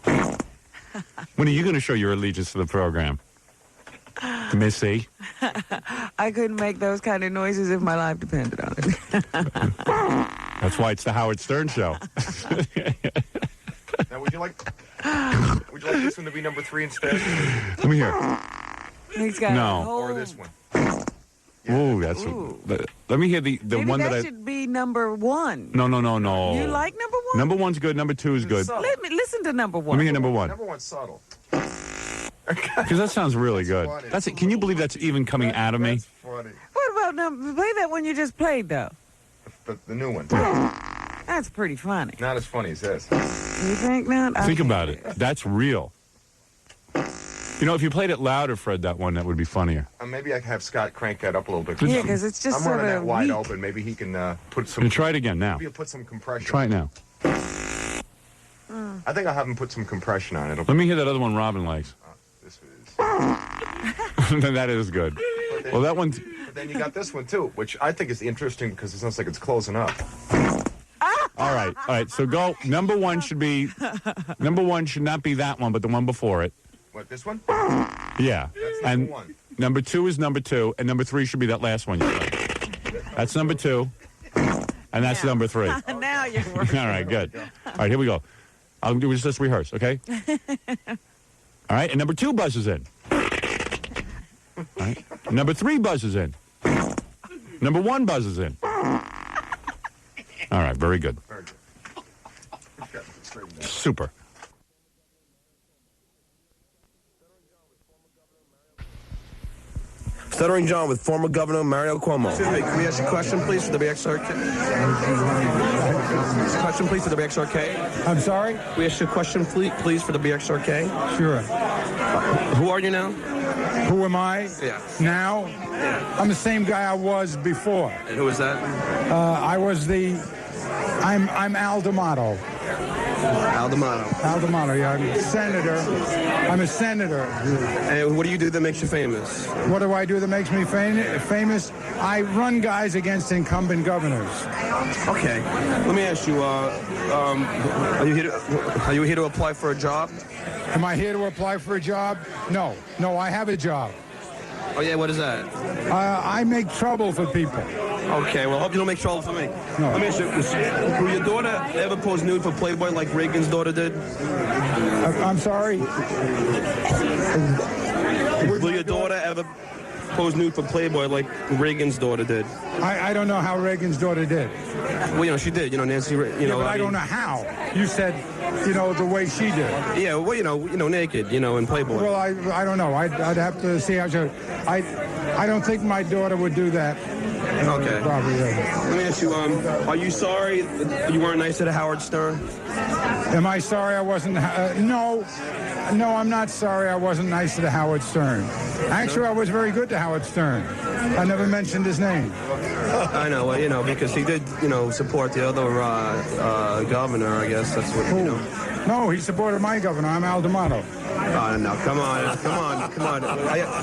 When are you going to show your allegiance to the program? Missy? I couldn't make those kind of noises if my life depended on it. That's why it's the Howard Stern Show. Now, would you like this one to be number 3 instead? Let me hear. He's got No. a whole... Or this one? Ooh, that's. Let me hear the Maybe one that that I. should be number 1. No. You like number 1? Number 1's good. Number 2 is good. Let me listen to number 1. Let me hear number 1. Number 1's subtle. Because that sounds really good. funny. That's it. Can you believe that's even coming out of me? That's funny. What about play that one you just played though? The new one. That's pretty funny. Not as funny as this. You think not? Think about it. That's real. You know, if you played it louder, Fred, that one, that would be funnier. Maybe I can have Scott crank that up a little bit. Yeah, because it's just I'm sort running of that wide weak. open. Maybe he can put some. And try it again now. Maybe he'll put some compression. Try it now. I think I'll have him put some compression on it. Let me hear that other one Robin likes. This is. That is good. Well, that one. But then you got this one too, which I think is interesting because it sounds like it's closing up. All right. So go. Number 1 should be. Number 1 should not be that one, but the one before it. What, this one? Yeah. That's And number 1. number 2 is number 2, and number 3 should be that last one you played. That's number 2, and that's number 3. All Now you're working. right, good. All right, here we go. I'll do just rehearse, okay? All right, and number 2 buzzes in. All right. Number 3 buzzes in. Number 1 buzzes in. All right, very good. Very good. Super. Stuttering John with former Governor Mario Cuomo. Excuse me, can we ask you a question, please, for the BXRK? Question, please, for the BXRK. I'm sorry? We ask you a question, please, for the BXRK. Sure. Who are you now? Who am I? Yeah. Now? Yeah. I'm the same guy I was before. And who is that? I'm Al D'Amato. Al D'Amato. Al D'Amato, yeah. I'm a senator. And what do you do that makes you famous? What do I do that makes me famous? I run guys against incumbent governors. Okay. Let me ask you, are you here to apply for a job? Am I here to apply for a job? No, I have a job. Oh, yeah, what is that? I make trouble for people. Okay, well, I hope you don't make trouble for me. No. Let me ask you, will your daughter ever pose nude for Playboy like Reagan's daughter did? I'm sorry? Will your daughter ever pose nude for Playboy like Reagan's daughter did? I don't know how Reagan's daughter did. Well, she did. Nancy. But I don't know how. You said, the way she did. Yeah. Well, naked. In Playboy. Well, I don't know. I'd have to see how she. I don't think my daughter would do that. Okay. Probably. Let me ask you. Are you sorry that you weren't nice to Howard Stern? Am I sorry I wasn't? No, I'm not sorry I wasn't nice to Howard Stern. Actually, I was very good to Howard Stern. I never mentioned his name. I know, because he did, support the other governor. I guess that's what. No, he supported my governor. I'm Al D'Amato. Oh, no, come on.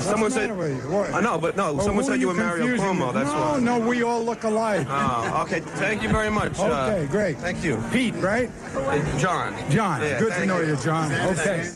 Someone said. I know, but no, someone said you were Mario Cuomo. That's why. No, we all look alike. Oh, okay. Thank you very much. Okay, great. Thank you. Pete, right? John. John. Yeah, Good to know you, John. Okay.